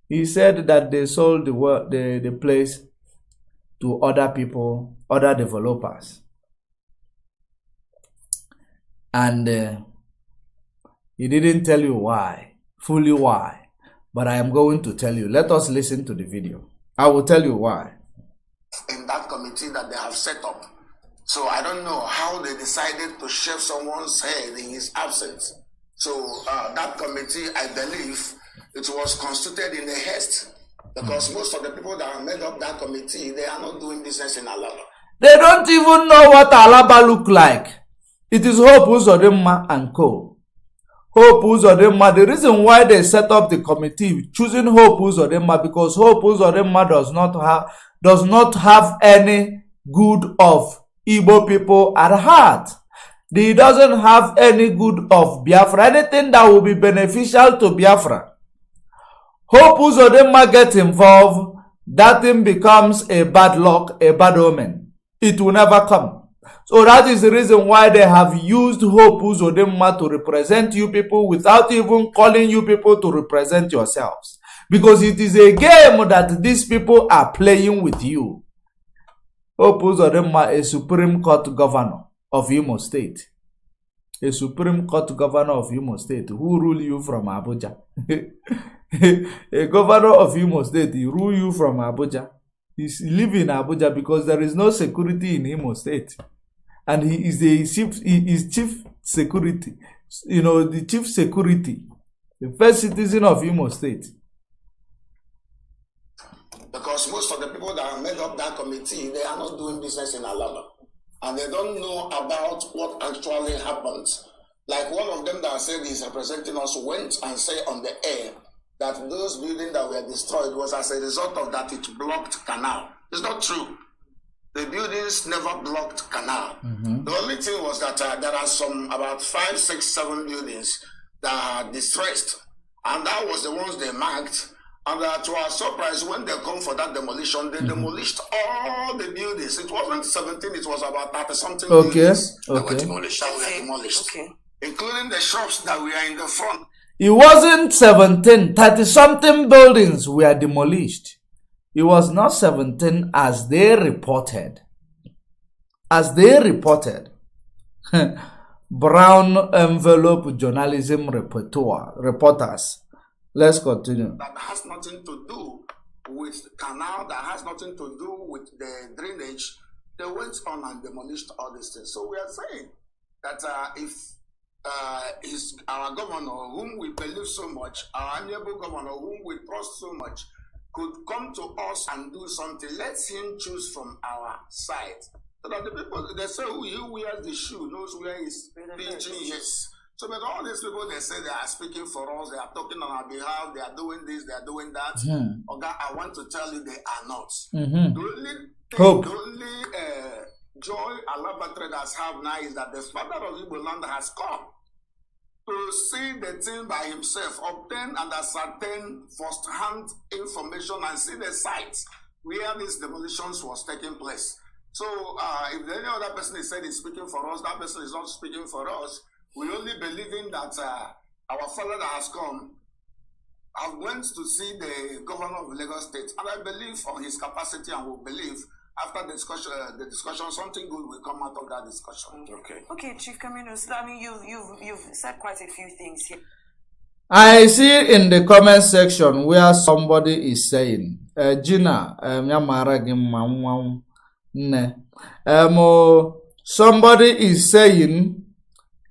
He said that they sold the place to other people, other developers. And he didn't tell you why, fully why. But I am going to tell you. Let us listen to the video. I will tell you why. set up. So I don't know how they decided to shave someone's head in his absence. So that committee, I believe, it was constituted in a haste. Because most of the people that have made up that committee, they are not doing business in Alaba. They don't even know what Alaba look like. It is Hope Uzodinma and co. Hope Uzodinma, the reason why they set up the committee, choosing Hope Uzodinma, because Hope Uzodinma does not have any good of Igbo people at heart. He doesn't have any good of Biafra, anything that will be beneficial to Biafra. Hope Uzodinma gets involved, that thing becomes a bad luck, a bad omen. It will never come. So that is the reason why they have used Hope Uzodinma to represent you people without even calling you people to represent yourselves. Because it is a game that these people are playing with you. Hope Uzodinma, a Supreme Court governor of Imo State. A Supreme Court governor of Imo State who rule you from Abuja. A governor of Imo State, he rule you from Abuja. He lives in Abuja because there is no security in Imo State. And he is chief security. You know, the chief security. The first citizen of Imo State. Because most of the people that have made up that committee, they are not doing business in Alaba. And they don't know about what actually happened. Like one of them that said he's representing us went and said on the air that those buildings that were destroyed was as a result of that it blocked canal. It's not true. The buildings never blocked canal. The only thing was that there are some about 5, 6, 7 buildings that are distressed. And that was the ones they marked. And to our surprise, when they come for that demolition, they demolished all the buildings. It wasn't 17, it was about 30-something buildings that were demolished. Including the shops that were in the front. It wasn't 17, 30-something buildings were demolished. It was not 17 as they reported. As they reported. Brown envelope journalism reporters. Let's continue. That has nothing to do with canal, that has nothing to do with the drainage. They went on and demolished all these things. So we are saying that if our governor, whom we believe so much, our amiable governor, whom we trust so much, could come to us and do something, let him choose from our side. So that the people, they say, who wears the shoe knows where he's preaching, yes. So, but all these people, they say they are speaking for us, they are talking on our behalf, they are doing this, they are doing that. Okay, I want to tell you they are not. The only joy Alaba traders have now is that the father of Igbo land has come to see the thing by himself, obtain and ascertain first-hand information and see the sites where these demolitions was taking place. So, if any other person is saying he's speaking for us, that person is not speaking for us. We only believe in that our father that has come went to see the governor of Lagos State, and I believe on his capacity, and will believe after the discussion, something good will come out of that discussion. Okay, Chief Camillus, I mean, you've said quite a few things here. I see in the comment section where somebody is saying, Gina, somebody is saying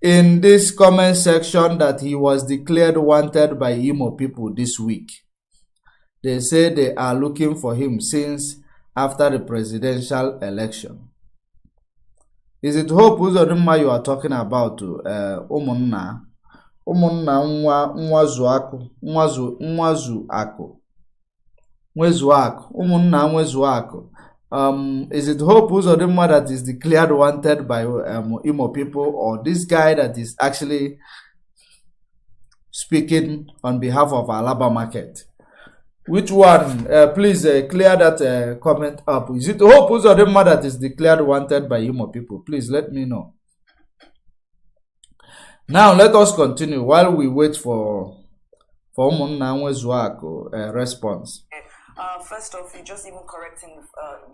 in this comment section that he was declared wanted by Imo people this week. They say they are looking for him since after the presidential election. Is it Hope Uzodinma you are talking about? Umunna nwazu aku. Is it Hope Uzodinma that is declared wanted by Imo people, or this guy that is actually speaking on behalf of Alaba market? Which one? Please clear that comment up. Is it Hope Uzodinma that is declared wanted by Imo people? Please let me know. Now let us continue while we wait for response. First off, you're just even correcting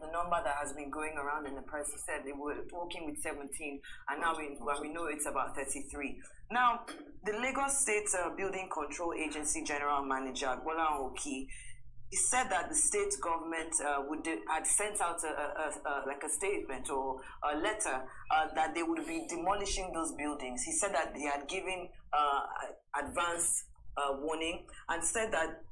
the number that has been going around in the press. You said they were talking with 17, and now we know it's about 33. Now, the Lagos State Building Control Agency General Manager, Bola Oki, he said that the state government had sent out like a statement or a letter that they would be demolishing those buildings. He said that they had given advance warning, and said that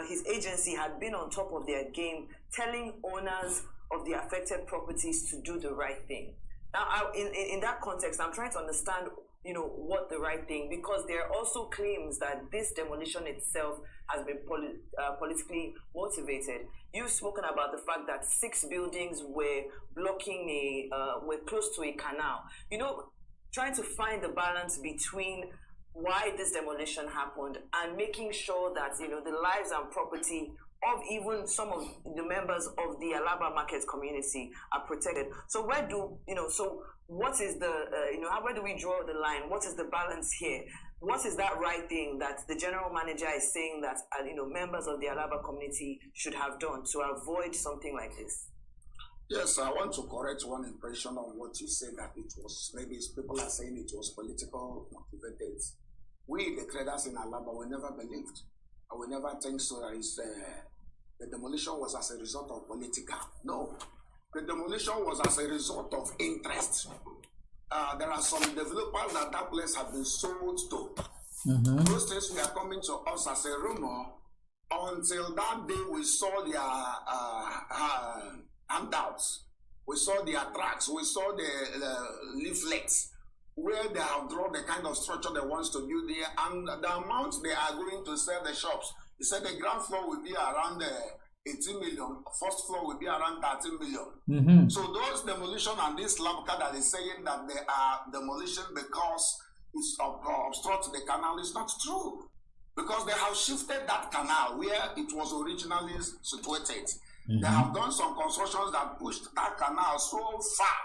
his agency had been on top of their game, telling owners of the affected properties to do the right thing. Now, in that context, I'm trying to understand, what the right thing, because there are also claims that this demolition itself has been politically motivated. You've spoken about the fact that 6 buildings were blocking were close to a canal. Trying to find the balance between why this demolition happened and making sure that, the lives and property of even some of the members of the Alaba market community are protected. So where do, so what is the, where do we draw the line? What is the balance here? What is that right thing that the general manager is saying that, members of the Alaba community should have done to avoid something like this? Yes, I want to correct one impression on what you said, that it was, maybe people are saying it was political motivated. We, the traders in Alaba, we never believed. I will never think so that the demolition was as a result of political. No, the demolition was as a result of interest. There are some developers that place have been sold to. Those things were coming to us as a rumor until that day we saw their handouts, we saw their tracks, we saw the leaflets where they have drawn the kind of structure they want to build there, and the amount they are going to sell the shops. He said the ground floor will be around 18 million, first floor will be around 13 million. So those demolition and this labka that is saying that they are demolition because it's obstruct the canal is not true. Because they have shifted that canal where it was originally situated. They have done some constructions that pushed that canal so far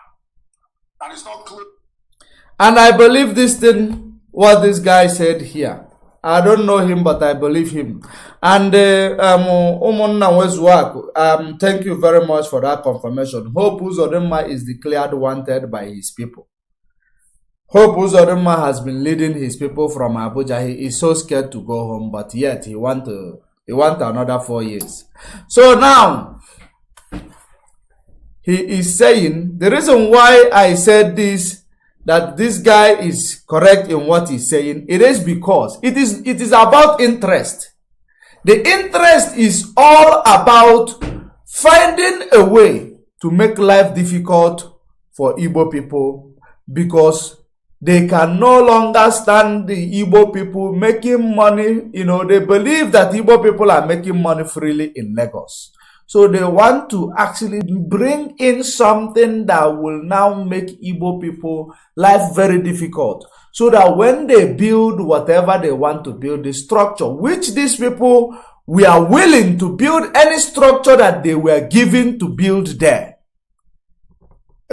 that it's not clear. And I believe this thing, what this guy said here. I don't know him, but I believe him. And thank you very much for that confirmation. Hope Uzodinma is declared wanted by his people. Hope Uzodinma has been leading his people from Abuja. He is so scared to go home, but yet he want another 4 years. So now, he is saying, the reason why I said this, that this guy is correct in what he's saying, it is because it is about interest. The interest is all about finding a way to make life difficult for Igbo people, because they can no longer stand the Igbo people making money. They believe that Igbo people are making money freely in Lagos. So they want to actually bring in something that will now make Igbo people life very difficult. So that when they build whatever they want to build, the structure, which these people were willing to build any structure that they were given to build there.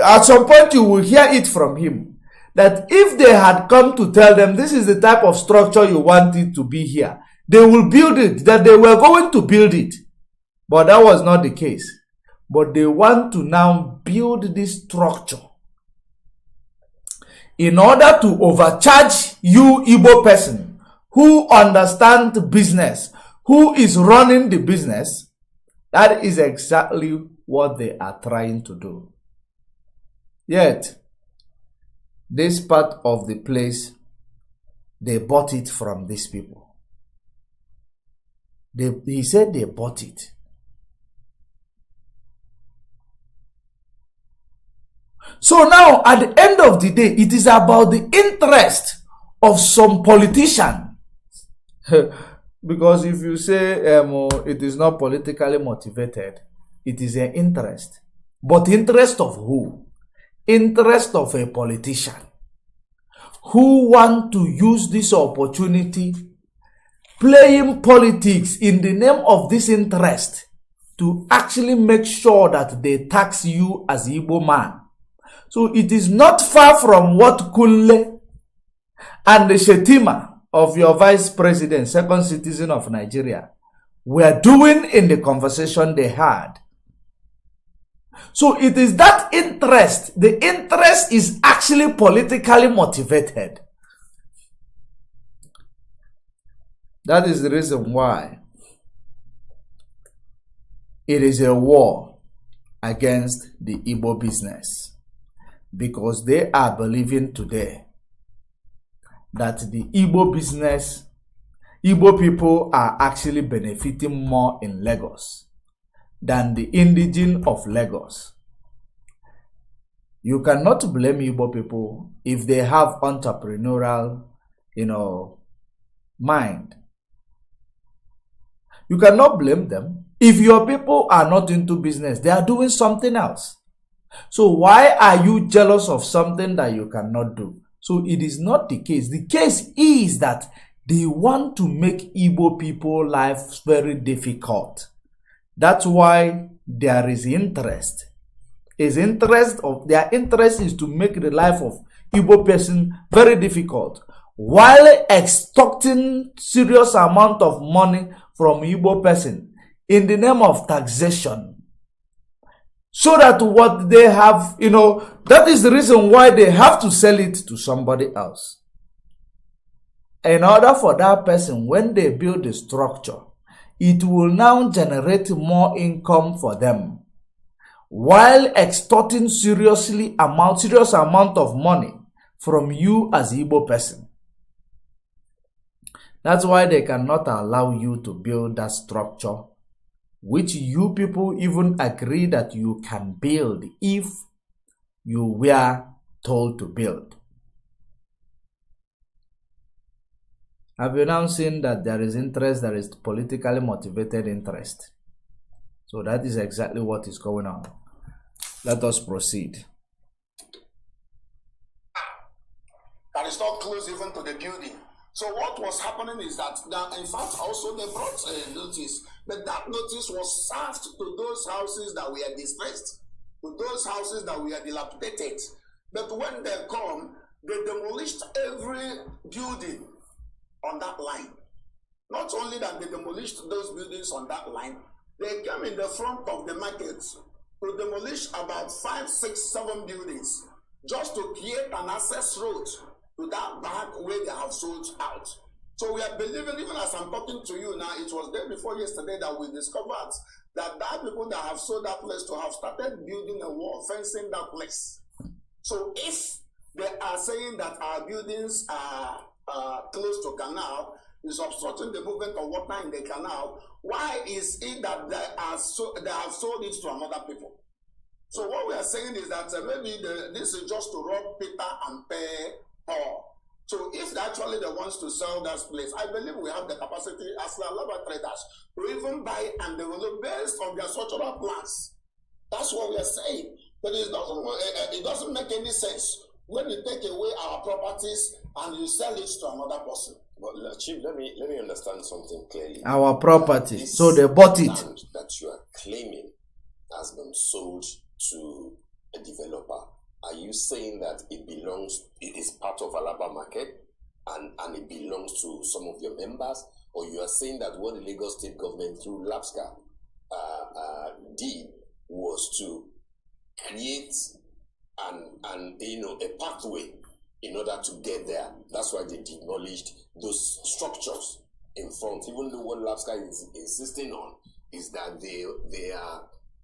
At some point you will hear it from him, that if they had come to tell them this is the type of structure you want it to be here, they will build it, that they were going to build it. But that was not the case. But they want to now build this structure in order to overcharge you, Igbo person, who understand business, who is running the business. That is exactly what they are trying to do. Yet, this part of the place, they bought it from these people. He said they bought it. So now, at the end of the day, it is about the interest of some politician. Because if you say it is not politically motivated, it is an interest. But interest of who? Interest of a politician who want to use this opportunity, playing politics in the name of this interest, to actually make sure that they tax you as Igbo man. So it is not far from what Kunle and the Shetima of your vice president, second citizen of Nigeria, were doing in the conversation they had. So it is that interest. The interest is actually politically motivated. That is the reason why it is a war against the Igbo business, because they are believing today that the Igbo business, Igbo people are actually benefiting more in Lagos than the indigenous of Lagos. You cannot blame Igbo people if they have entrepreneurial, mind. You cannot blame them. If your people are not into business, they are doing something else. So why are you jealous of something that you cannot do? So it is not the case. The case is that they want to make Igbo people life very difficult. That's why there is interest. Their interest is to make the life of Igbo person very difficult, while extorting serious amount of money from Igbo person in the name of taxation. So that what they have, that is the reason why they have to sell it to somebody else. In order for that person, when they build the structure, it will now generate more income for them, while extorting serious amount of money from you as Igbo person. That's why they cannot allow you to build that structure, which you people even agree that you can build if you were told to build. Have you now seen that there is interest, there is politically motivated interest? So that is exactly what is going on. Let us proceed. That is not close even to the building. So what was happening is that, in fact, also they brought a notice, but that notice was served to those houses that were distressed, to those houses that were dilapidated. But when they come, they demolished every building on that line. Not only that they demolished those buildings on that line, they came in the front of the market to demolish about 5, 6, 7 buildings just to create an access road to that back where they have sold out. So we are believing, even as I'm talking to you now, it was day before yesterday that we discovered that people that have sold that place to have started building a wall, fencing that place. So if they are saying that our buildings are close to canal, is obstructing the movement of water in the canal, why is it that they have sold it to another people? So what we are saying is that maybe this is just to rob Peter and pay Paul. So if actually they want to sell that place, I believe we have the capacity as Alaba traders to even buy and develop based on their structural plans. That's what we are saying. But it doesn't make any sense when you take away our properties and you sell it to another person. But Chief, let me understand something clearly. Our property, so they bought it. Land that you are claiming has been sold to a developer. Are you saying that it is part of Alaba market and it belongs to some of your members? Or you are saying that what the Lagos state government through LAPSCA did was to create a pathway in order to get there? That's why they demolished those structures in front, even though what LAPSCA is insisting on is that they are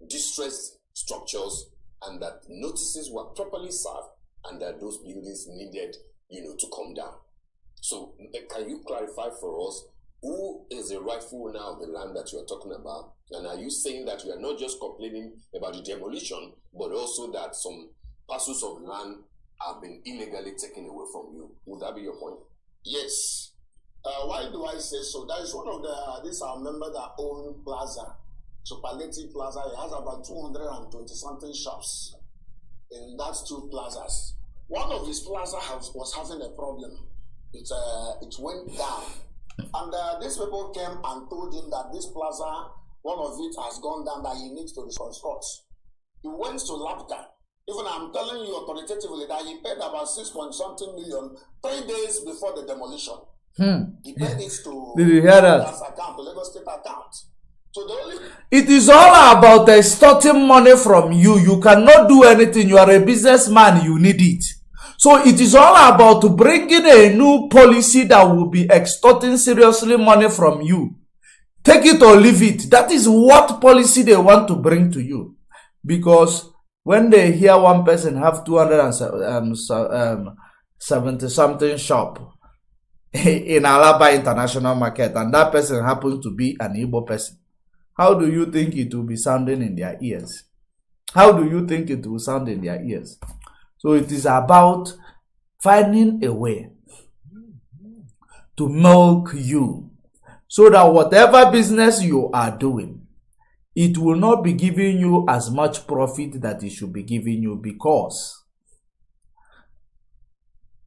distressed structures and that notices were properly served and that those buildings needed, to come down. So can you clarify for us who is the rightful owner of the land that you are talking about? And are you saying that you are not just complaining about the demolition, but also that some parcels of land have been illegally taken away from you? Would that be your point? Yes. Why do I say so? That is one of these are members that own Plaza. Suppression Plaza. It has about 220 something shops in that 2 plazas. One of his plaza was having a problem. It went down, and these people came and told him that this plaza, one of it has gone down, that he needs to reconstruct. He went to LAPSCA. Even I'm telling you authoritatively that he paid about 6-point-something million 3 days before the demolition. He paid it to Did you hear that? Account, to Lagos State account. So it is all about extorting money from you. You cannot do anything. You are a businessman. You need it. So it is all about bringing a new policy that will be extorting seriously money from you. Take it or leave it. That is what policy they want to bring to you. Because when they hear one person have 270 something shop in Alaba International Market, and that person happens to be an Igbo person, how do you think it will be sounding in their ears? How do you think it will sound in their ears? So it is about finding a way to milk you, so that whatever business you are doing, it will not be giving you as much profit that it should be giving you, because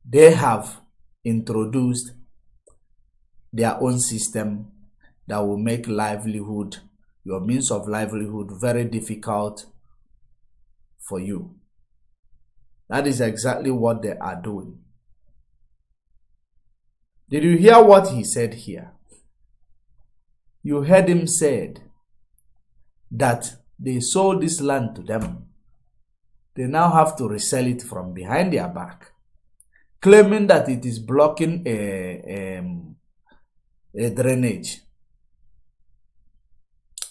they have introduced their own system that will make livelihood, your means of livelihood, very difficult for you. That is exactly what they are doing. Did you hear what he said here? You heard him said that they sold this land to them. They now have to resell it from behind their back, claiming that it is blocking a drainage.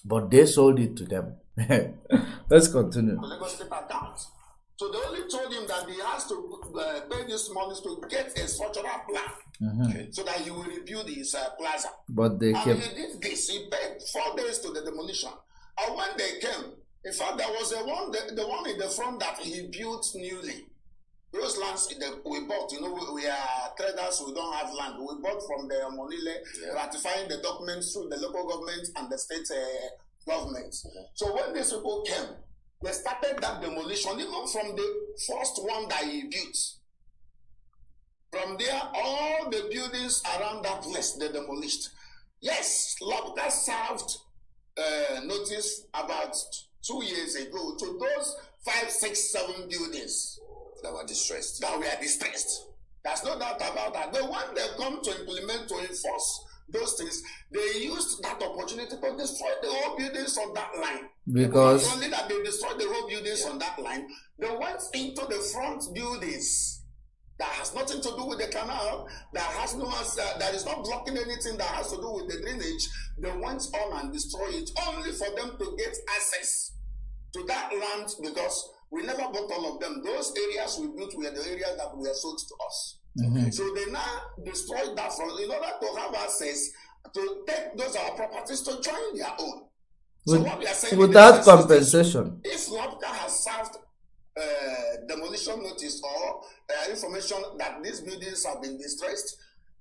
But they sold it to them. Let's continue. So they only told him that he has to pay this money to get a structural plan, so that he will rebuild his plaza. But they and came. he did this. He paid 4 days to the demolition. And when they came, in fact, there was the one in the front that he built newly. Those lands we bought, we are traders, we don't have land. We bought from the Monile, ratifying the documents through the local government and the state government. So when these people came, they started that demolition, even from the first one that he built. From there, all the buildings around that place, they demolished. Yes, Labka served notice about 2 years ago to those 5, 6, 7 buildings that were distressed. There's no doubt about that. But when they come to implement, to enforce those things, they used that opportunity to destroy the whole buildings on that line. Because not only that they destroyed the whole buildings on that line, they went into the front buildings that has nothing to do with the canal, that is not blocking anything that has to do with the drainage. They went on and destroyed it only for them to get access to that land, because we never bought all of them. Those areas we built were the areas that were sold to us. So they now destroyed that in order to have access to take those our properties to join their own. So what we are saying without compensation. If Labka has served demolition notice or information that these buildings have been distressed,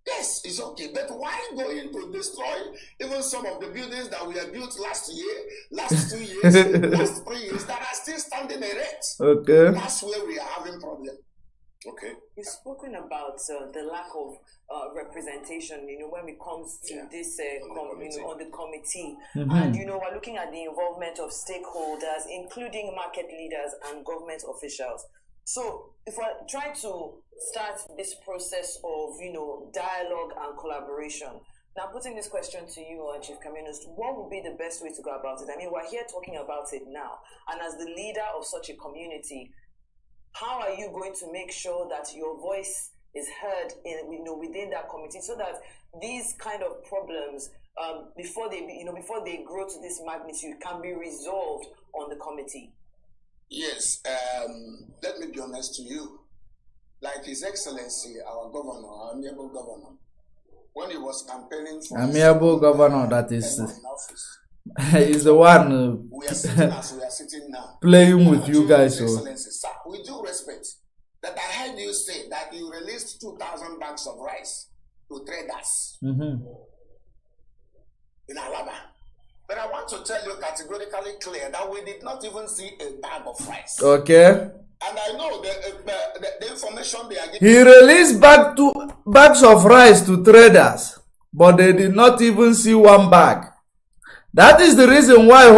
yes, it's okay. But why going to destroy even some of the buildings that were built last year, last 2 years, last 3 years, that are still standing erect? Okay. That's where we are having problem. Okay. You've spoken about the lack of representation, when it comes to this, on the committee. And, we're looking at the involvement of stakeholders, including market leaders and government officials. So if I try to start this process of, dialogue and collaboration, now putting this question to you, Chief Communist, what would be the best way to go about it? I mean, we're here talking about it now. And as the leader of such a community, how are you going to make sure that your voice is heard within that committee, so that these kind of problems, before they grow to this magnitude, can be resolved on the committee? Yes, let me be honest to you. Like His Excellency, our governor, our amiable governor, when he was campaigning for amiable governor, that is is the one we are sitting as we are sitting now, playing with you guys. So, Excellency, sir, with due respect, that I heard you say that you released 2,000 bags of rice to traders in Alaba. But I want to tell you categorically clear that we did not even see a bag of rice. Okay. And I know the information they are giving. He released bags of rice to traders, but they did not even see one bag. That is the reason why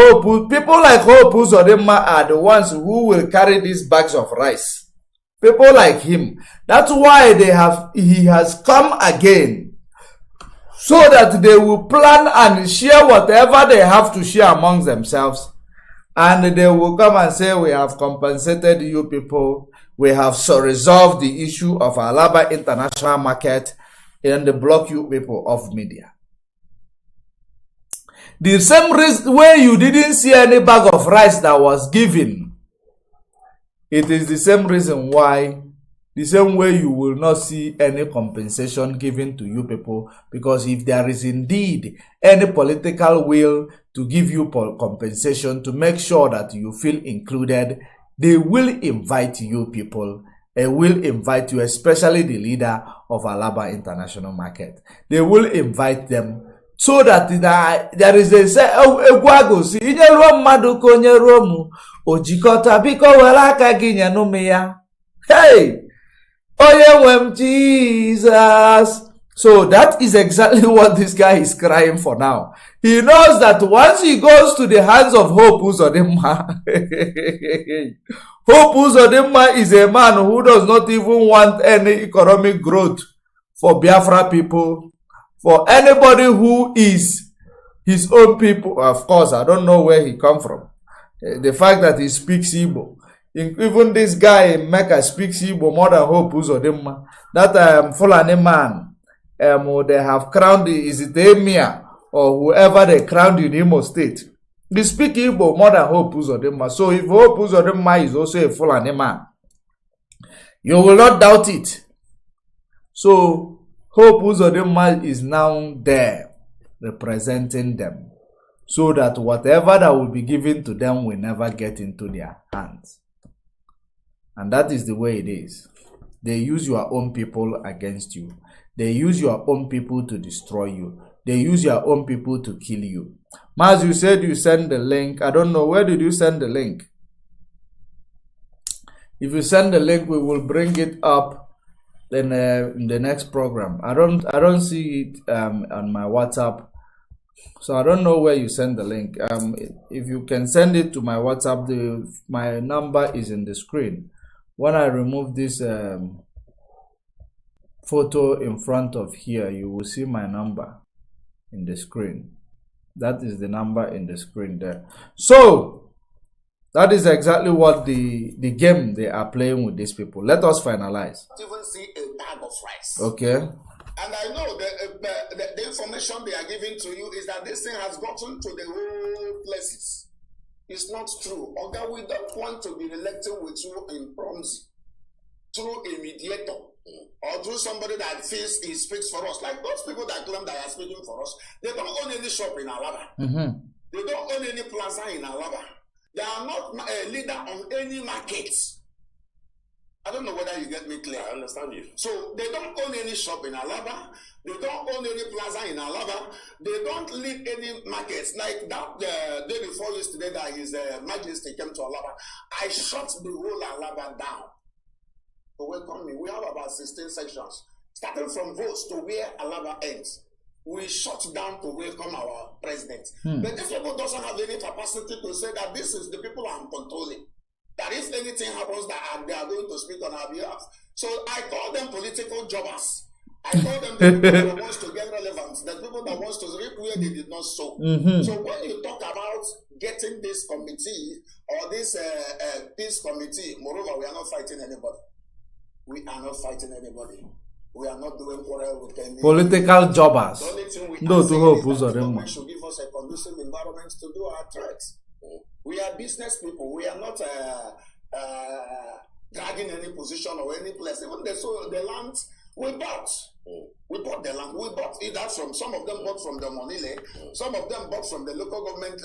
people like Hope Uzodinma are the ones who will carry these bags of rice. People like him. That's why he has come again, so that they will plan and share whatever they have to share amongst themselves. And they will come and say, we have compensated you people. We have resolved the issue of Alaba International Market, and they block you people of media. The same reason way you didn't see any bag of rice that was given, it is the same reason why, the same way you will not see any compensation given to you people, because if there is indeed any political will to give you compensation to make sure that you feel included, they will invite you people. They will invite you, especially the leader of Alaba International Market. They will invite them so that there is a say, egwagosi inyeruo mmadụ ka onye ruo mu ojikọta biko were aka gị nyenume ya. Hey, oye nwem Jesus. So that is exactly what this guy is crying for now. He knows that once he goes to the hands of Hope Uzodimma, Hope Uzodimma is a man who does not even want any economic growth for Biafra people, for anybody who is his own people. Of course, I don't know where he come from. The fact that he speaks Igbo. Even this guy in Mecca speaks Igbo more than Hope Uzodimma. That Fulani man, they have crowned, is it Emir or whoever they crowned in Imo State. They speak Igbo more than Hope Uzodimma. So if Hope Uzodimma is also a Fulani man, you will not doubt it. So Hope Uzodimma is now there representing them, so that whatever that will be given to them will never get into their hands. And that is the way it is. They use your own people against you. They use your own people to destroy you. They use your own people to kill you. Maz, you said you send the link. I don't know. Where did you send the link? If you send the link, we will bring it up in the next program. I don't see it on my WhatsApp. So I don't know where you send the link. If you can send it to my WhatsApp, my number is in the screen. When I remove this photo in front of here, you will see my number in the screen. That is the number in the screen there. So that is exactly what the game they are playing with these people. Let us finalize. Even see a bag of rice. Okay. And I know the information they are giving to you is that this thing has gotten to the whole places. It's not true. Oga, we don't want to be elected with you in proms through a mediator or through somebody that feels he speaks for us. Like those people that claim they are speaking for us, they don't own any shop in Alaba. They don't own any plaza in Alaba. They are not a leader on any market. I don't know whether you get me clear. I understand you. So they don't own any shop in Alaba. They don't own any plaza in Alaba. They don't lead any markets. Like that day before yesterday that his majesty came to Alaba, I shut the whole Alaba down to welcome me. We have about 16 sections, starting from votes to where Alaba ends. We shut down to welcome our president. But this people doesn't have any capacity to say that this is the people I'm controlling. That if anything happens, that they are going to speak on our behalf. So I call them political jobbers. I call them the people that wants to get relevance, the people that wants to reap where they did not sow. So when you talk about getting this committee or this peace committee, moreover, we are not fighting anybody. We are not fighting anybody. We are not doing quarrel with any political jobbers. The only thing we No, to hope is that the government should give us a conducive environment to do our trades. We are business people. We are not dragging any position or any place. Even the land we bought. We bought the land. We bought it out from, some of them bought from the Monile. Some of them bought from the local government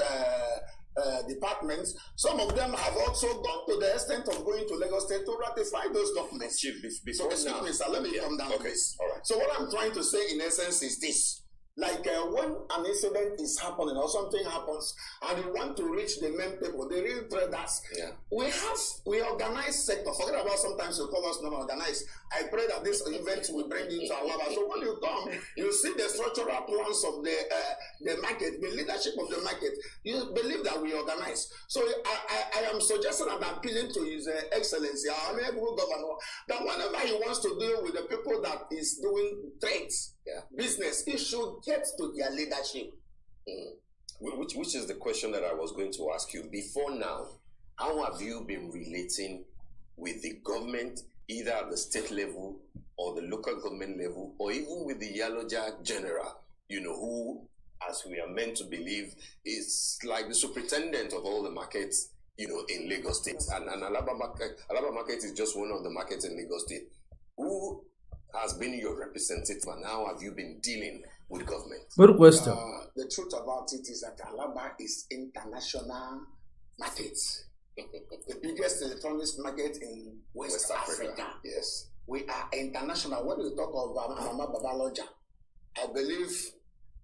departments. Some of them have also gone to the extent of going to Lagos State to ratify those documents. Chief, So excuse me, sir, let me come down to this. All right. So what I'm trying to say in essence is this. Like when an incident is happening or something happens and you want to reach the main people, the real traders, we organize sector. Forget about sometimes you call us non-organized. I pray that this event will bring you to Alaba. So when you come, you see the structural plans of the market, the leadership of the market. You believe that we organize. So I am suggesting and appealing to His Excellency, our honorable governor, that whenever he wants to deal with the people that is doing trades, business, he should get to their leadership. Which is the question that I was going to ask you. Before now, how have you been relating with the government, either at the state level or the local government level, or even with the Yaloja general, who as we are meant to believe, is like the superintendent of all the markets, in Lagos State. And Alaba market is just one of the markets in Lagos State. Who has been your representative, and how have you been dealing with government? Good question. The truth about it is that Alaba is international market. The biggest electronics market in West Africa. Yes. We are international. When we talk of Mama Babaloja, I believe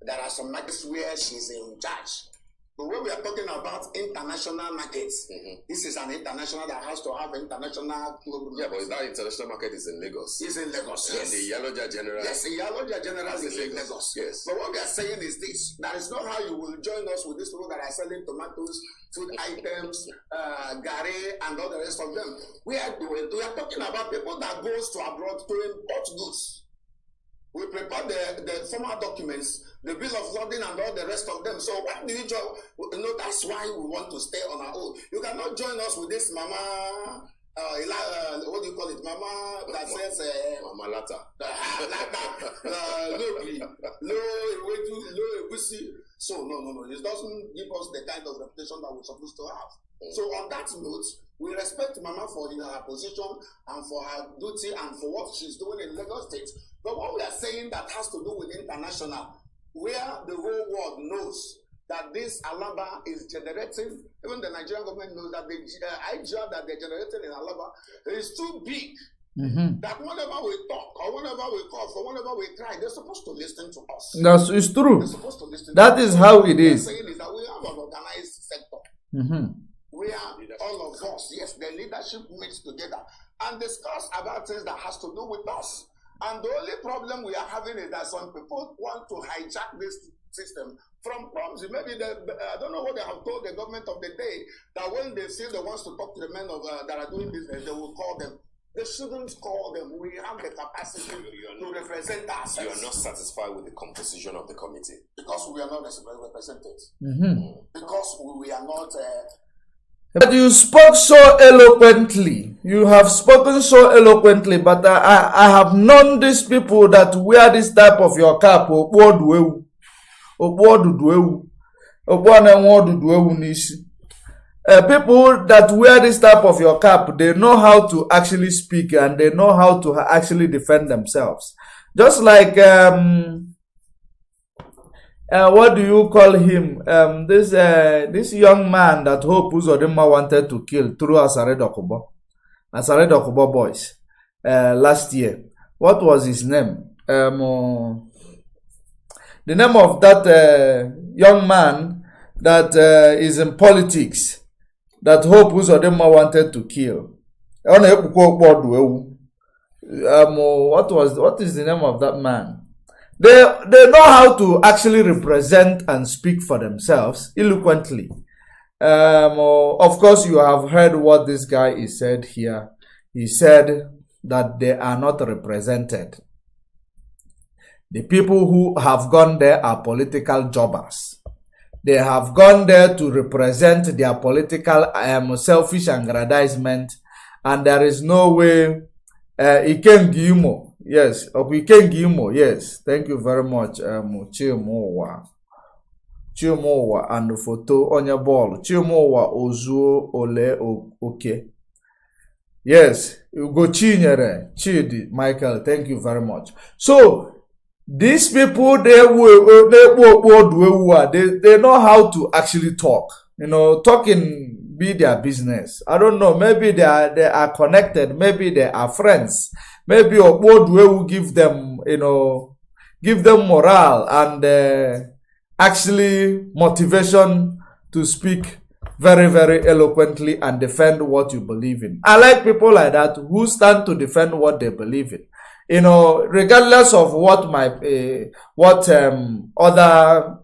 there are some markets where she's in charge. But when we are talking about international markets, this is an international that has to have international global. Yeah, but that international market is in Lagos. It's in Lagos, yes. And the Yaloja General. Yes, the Yaloja General is in Lagos. Yes. But what we are saying is this: that is not how you will join us with these people that are selling tomatoes, food items, gari, and all the rest of them. We are talking about people that goes to abroad to import goods. We prepare the formal documents, the bill of lading, and all the rest of them. So what do you join? That's why we want to stay on our own. You cannot join us with this mama, what do you call it? Mama that says, Mama Lata. Low egusi. So no. It doesn't give us the kind of reputation that we're supposed to have. So on that note, we respect Mama for her position and for her duty and for what she's doing in Lagos State. But what we are saying that has to do with international, where the whole world knows that this Alaba is generating, even the Nigerian government knows that the IGR that they're generating in Alaba is too big. That whenever we talk or whenever we cough or whenever we cry, they're supposed to listen to us. It's true. They're supposed to listen that to is us. how it is. What we're saying is that we have an organized sector. We are all of us, yes, the leadership meets together and discuss about things that has to do with us. And the only problem we are having is that some people want to hijack this system from problems. Maybe I don't know what they have told the government of the day, that when they see the ones to talk to the men of that are doing business, they will call them. They shouldn't call them. We have the capacity to represent ourselves. You are not satisfied with the composition of the committee? Because we are not represented. Because we are not... But you spoke so eloquently. You have spoken so eloquently, but I have known these people that wear this type of your cap. People that wear this type of your cap, they know how to actually speak and they know how to actually defend themselves. Just like what do you call him? This young man that Hope Uzodinma wanted to kill through Asari Dokubo boys last year. What was his name? The name of that young man that is in politics that Hope Uzodinma wanted to kill. What is the name of that man? They know how to actually represent and speak for themselves eloquently. Of course, you have heard what this guy is said here. He said that they are not represented. The people who have gone there are political jobbers. They have gone there to represent their political selfish aggrandizement, and there is no way Iken Gimo. Yes, Iken Gimo, yes. Thank you very much. Chimowa and the photo on your ball. Chimowa Ozuo Ole Oke. Yes, Ugo Chinyere, Chidi, Michael, thank you very much. So these people, they know how to actually talk. Talking be their business. I don't know. Maybe they are connected. Maybe they are friends. Maybe Obodu will give them, give them morale and actually motivation to speak very, very eloquently and defend what you believe in. I like people like that who stand to defend what they believe in. Regardless of what other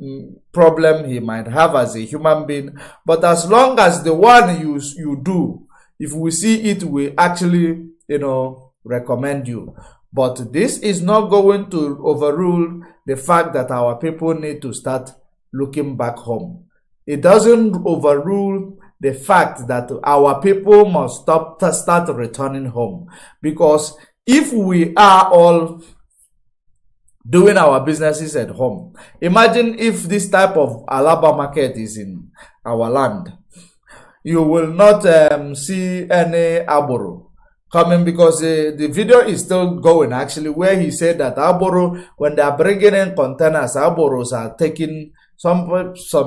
problem he might have as a human being, but as long as the one you do, if we see it, we actually, recommend you. But this is not going to overrule the fact that our people need to start looking back home. It doesn't overrule the fact that our people must start returning home, because if we are all doing our businesses at home. Imagine if this type of Alaba market is in our land. You will not see any Aboro coming, because the video is still going actually, where he said that Aboro, when they are bringing in containers, Aboros are taking, some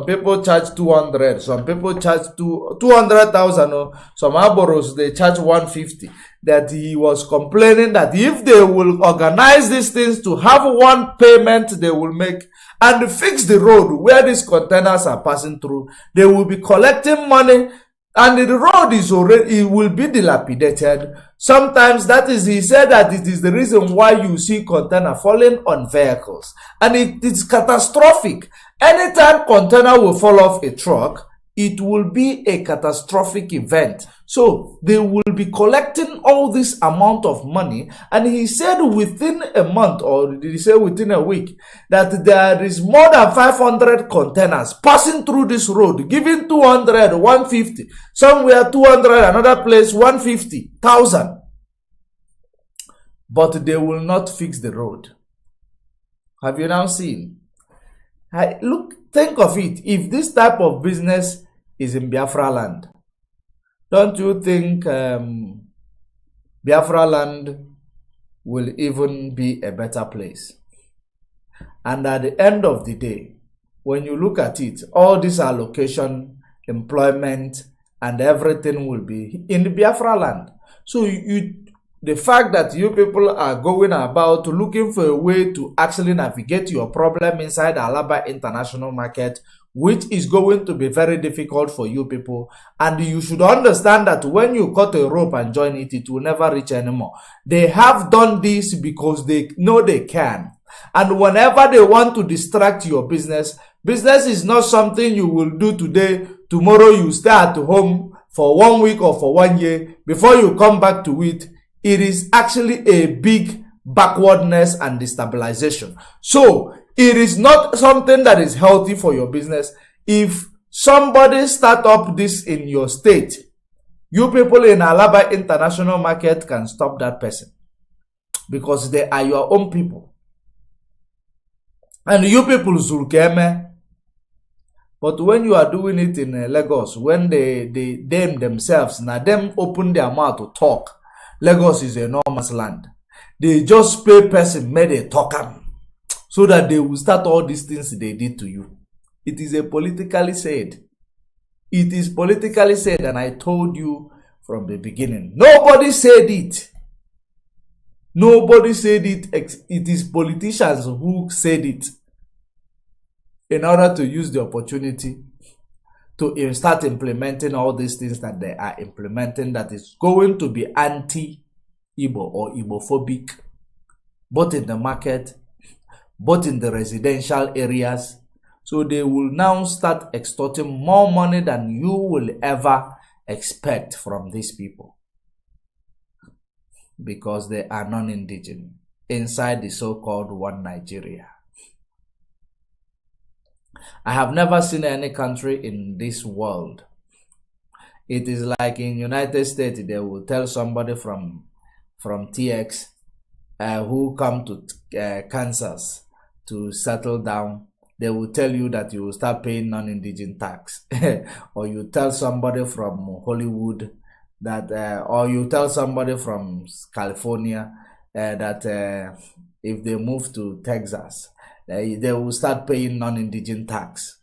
people charge 200, some people charge 200,000, or some Aboros they charge 150. That he was complaining that if they will organize these things to have one payment they will make and fix the road where these containers are passing through, they will be collecting money, and the road is already, it will be dilapidated. Sometimes that is, he said that it is the reason why you see container falling on vehicles, and it is catastrophic. Anytime container will fall off a truck, it will be a catastrophic event. So they will be collecting all this amount of money, and he said within a month, or did he say within a week, that there is more than 500 containers passing through this road, giving 200, 150, somewhere 200, another place 150,000. But they will not fix the road. Have you now seen? Look, think of it. If this type of business is in Biafra land, don't you think Biafra land will even be a better place? And at the end of the day, when you look at it, all this allocation, employment, and everything will be in the Biafra land. So the fact that you people are going about looking for a way to actually navigate your problem inside Alaba International Market, which is going to be very difficult for you people. And you should understand that when you cut a rope and join it, it will never reach anymore. They have done this because they know they can. And whenever they want to distract your business, business is not something you will do today. Tomorrow you stay at home for 1 week or for 1 year before you come back to it. It is actually a big backwardness and destabilization. So it is not something that is healthy for your business. If somebody start up this in your state, you people in Alaba International Market can stop that person, because they are your own people. And you people Zulkeme. But when you are doing it in Lagos, when they themselves, now them open their mouth to talk, Lagos is an enormous land. They just pay person, made a talker, so that they will start all these things they did to you. It is a politically said. It is politically said, and I told you from the beginning. Nobody said it. Nobody said it. It is politicians who said it in order to use the opportunity to start implementing all these things that they are implementing, that is going to be anti-Igbo or Igbophobic, both in the market, both in the residential areas. So they will now start extorting more money than you will ever expect from these people, because they are non-indigenous inside the so-called one Nigeria. I have never seen any country in this world. It is like in United States, they will tell somebody from TX who come to Kansas to settle down. They will tell you that you will start paying non-indigenous tax. Or you tell somebody from Hollywood that, or you tell somebody from California that if they move to Texas, they will start paying non-indigenous tax.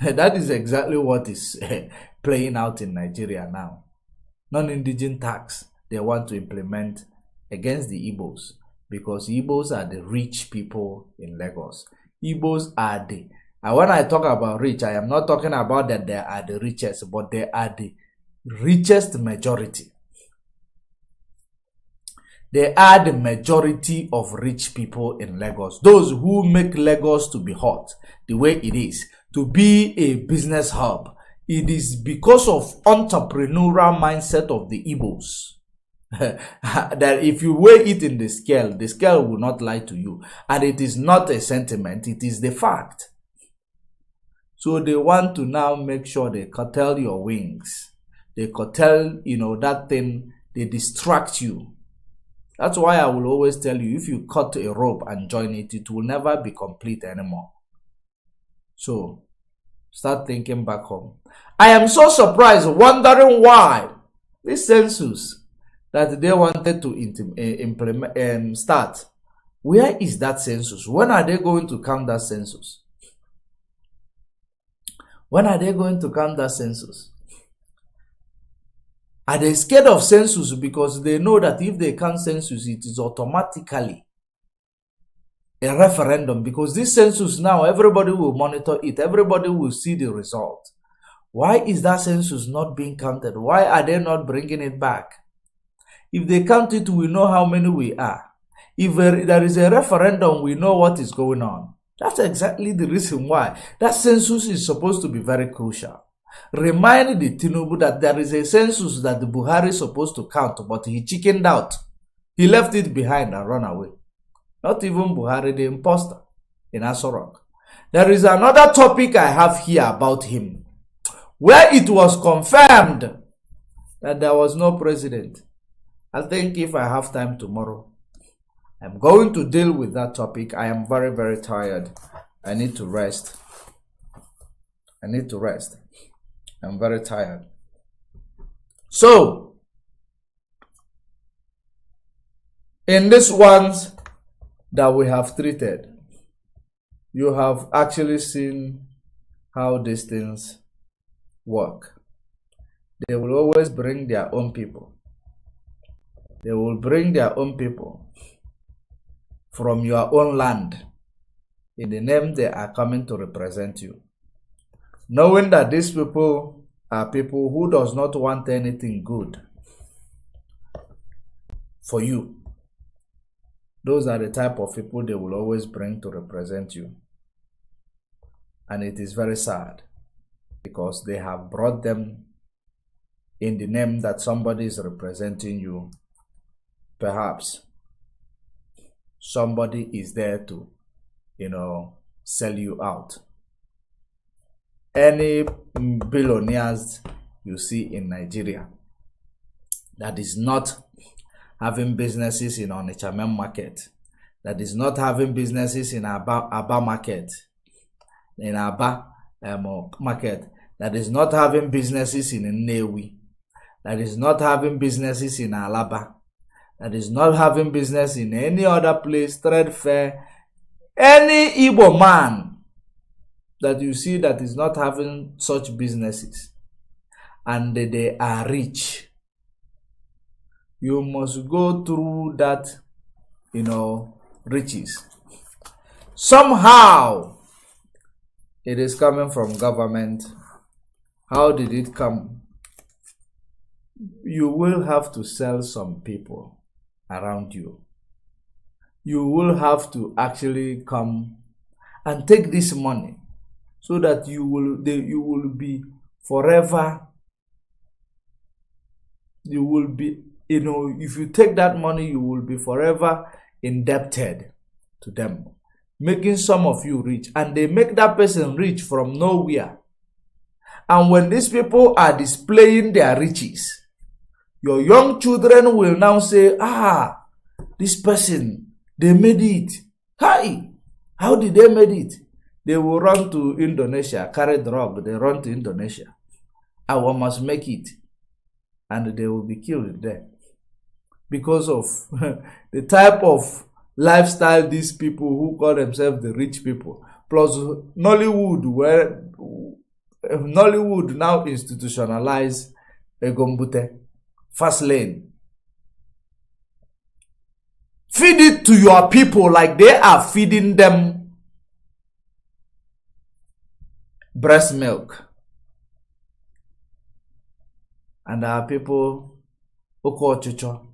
That is exactly what is playing out in Nigeria now. Non-indigenous tax they want to implement against the Igbos, because Igbos are the rich people in Lagos. Igbos are and when I talk about rich, I am not talking about that they are the richest, but they are the richest majority. They are the majority of rich people in Lagos. Those who make Lagos to be hot the way it is, to be a business hub. It is because of entrepreneurial mindset of the Igbos. That if you weigh it in the scale will not lie to you. And it is not a sentiment, it is the fact. So they want to now make sure they curtail your wings. They curtail, that thing, they distract you. That's why I will always tell you, if you cut a rope and join it, it will never be complete anymore. So, start thinking back home. I am so surprised, wondering why this census that they wanted to implement start. Where is that census? When are they going to count that census? When are they going to count that census? Are they scared of census because they know that if they count census, it is automatically a referendum? Because this census now, everybody will monitor it. Everybody will see the result. Why is that census not being counted? Why are they not bringing it back? If they count it, we know how many we are. If there is a referendum, we know what is going on. That's exactly the reason why that census is supposed to be very crucial. Remind the Tinubu that there is a census that the Buhari is supposed to count, but he chickened out. He left it behind and ran away. Not even Buhari, the imposter in Asari. There is another topic I have here about him, where it was confirmed that there was no president. I think if I have time tomorrow, I'm going to deal with that topic. I am very, very tired. I need to rest. I'm very tired. So, in these ones that we have treated, you have actually seen how these things work. They will always bring their own people. They will bring their own people from your own land in the name they are coming to represent you. Knowing that these people are people who does not want anything good for you. Those are the type of people they will always bring to represent you. And it is very sad because they have brought them in the name that somebody is representing you. Perhaps somebody is there to, sell you out. Any billionaires you see in Nigeria that is not having businesses in Onitsha main market, that is not having businesses in Aba market, in Aba market, that is not having businesses in Nnewi, that is not having businesses in Alaba, that is not having business in any other place, trade fair, any Igbo man that you see that is not having such businesses and they are rich, you must go through that, riches. Somehow it is coming from government. How did it come? You will have to sell some people around you. You will have to actually come and take this money so that you will be forever. You will be, if you take that money, you will be forever indebted to them, making some of you rich, and they make that person rich from nowhere. And when these people are displaying their riches, your young children will now say, this person, they made it. Hi, how did they made it? They will run to Indonesia, carry drug, they run to Indonesia. Our must make it. And they will be killed there. Because of the type of lifestyle these people who call themselves the rich people. Plus Nollywood, where Nollywood now institutionalize Egombute, fast lane. Feed it to your people like they are feeding them breast milk. And our people, Okochicho,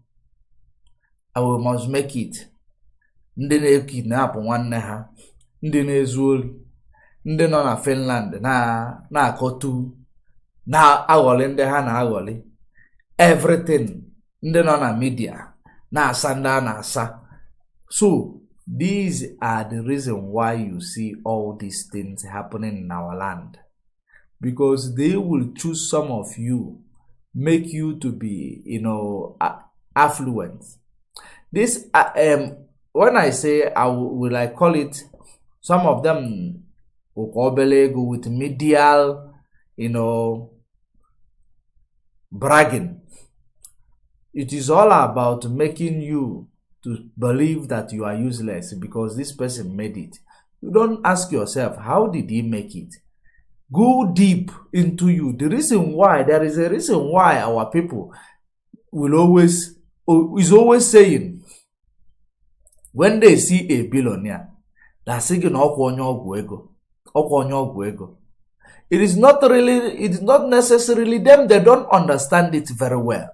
we must make it. Ndị na-ekidnap nwanne ha, ndị na-ezu ori, ndị nọ na Finland na-akọtu, na-aghọli ndị ha na-aghọli. Everything, ndị nọ na media, na-asa ndị a na-asa. So, these are the reason why you see all these things happening in our land. Because they will choose some of you, make you to be, affluent. This when I say will I call it, some of them go with medial, bragging. It is all about making you to believe that you are useless because this person made it. You don't ask yourself, how did he make it? Go deep into you. There is a reason why our people is always saying, when they see a billionaire, they're saying, it is not necessarily them. They don't understand it very well,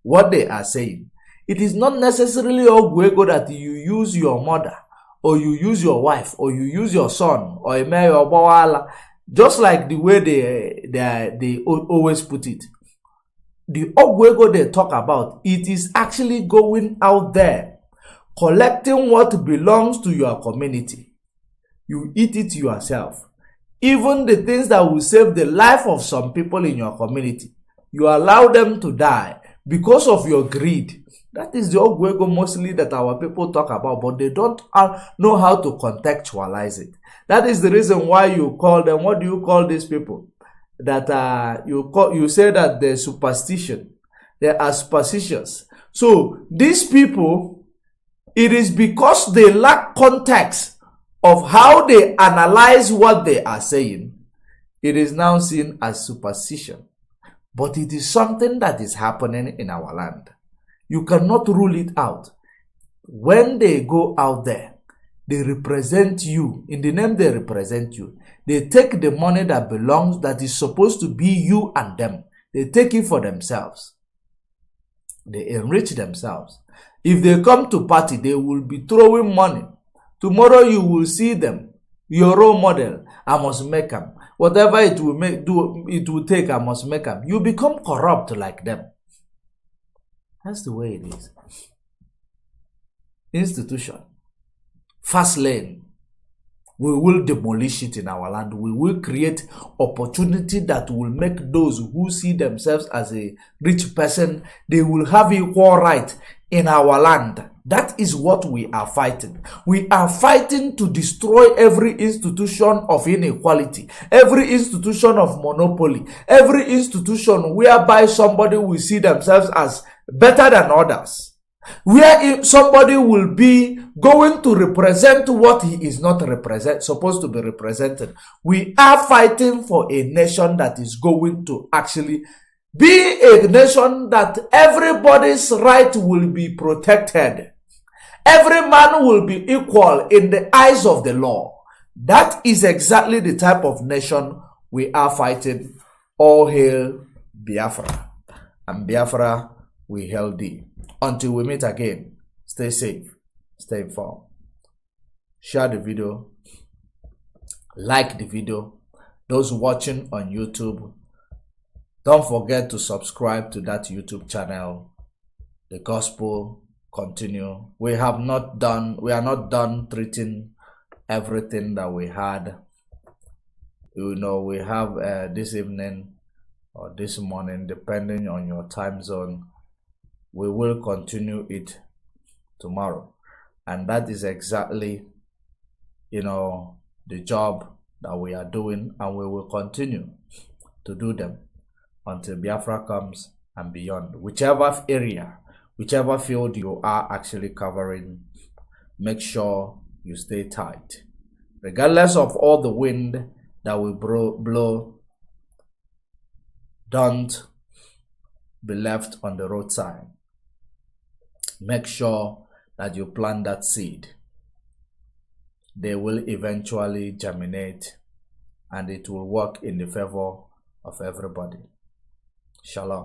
what they are saying. It is not necessarily Ogwego that you use your mother, or you use your wife, or you use your son, or a mayor or bawala, just like the way they always put it. The Ogwego they talk about, it is actually going out there, collecting what belongs to your community. You eat it yourself. Even the things that will save the life of some people in your community, you allow them to die because of your greed. That is the Ogwego mostly that our people talk about, but they don't know how to contextualize it. That is the reason why you call them, what do you call these people? That you say that they're superstition. They are superstitious. So these people, it is because they lack context of how they analyze what they are saying. It is now seen as superstition. But it is something that is happening in our land. You cannot rule it out. When they go out there, they represent you. In the name they represent you. They take the money that is supposed to be you and them. They take it for themselves. They enrich themselves. If they come to party, they will be throwing money. Tomorrow you will see them. Your role model, I must make them. Whatever it will take, I must make them. You become corrupt like them. That's the way it is. Institution. Fast lane. We will demolish it in our land. We will create opportunity that will make those who see themselves as a rich person, they will have equal right in our land. That is what we are fighting. We are fighting to destroy every institution of inequality, every institution of monopoly, every institution whereby somebody will see themselves as better than others, where somebody will be going to represent what he is not supposed to be represented. We are fighting for a nation that is going to actually be a nation that everybody's right will be protected. Every man will be equal in the eyes of the law. That is exactly the type of nation we are fighting. All hail Biafra. And Biafra, we hail thee. Until we meet again, stay safe, stay informed. Share the video. Like the video. Those watching on YouTube, don't forget to subscribe to that YouTube channel. The gospel continue. We are not done treating everything that we had. We have this evening or this morning, depending on your time zone. We will continue it tomorrow. And that is exactly, the job that we are doing, and we will continue to do them until Biafra comes and beyond. Whichever area, whichever field you are actually covering, make sure you stay tight. Regardless of all the wind that will blow, don't be left on the roadside. Make sure that you plant that seed. They will eventually germinate, and it will work in the favor of everybody. Shalom.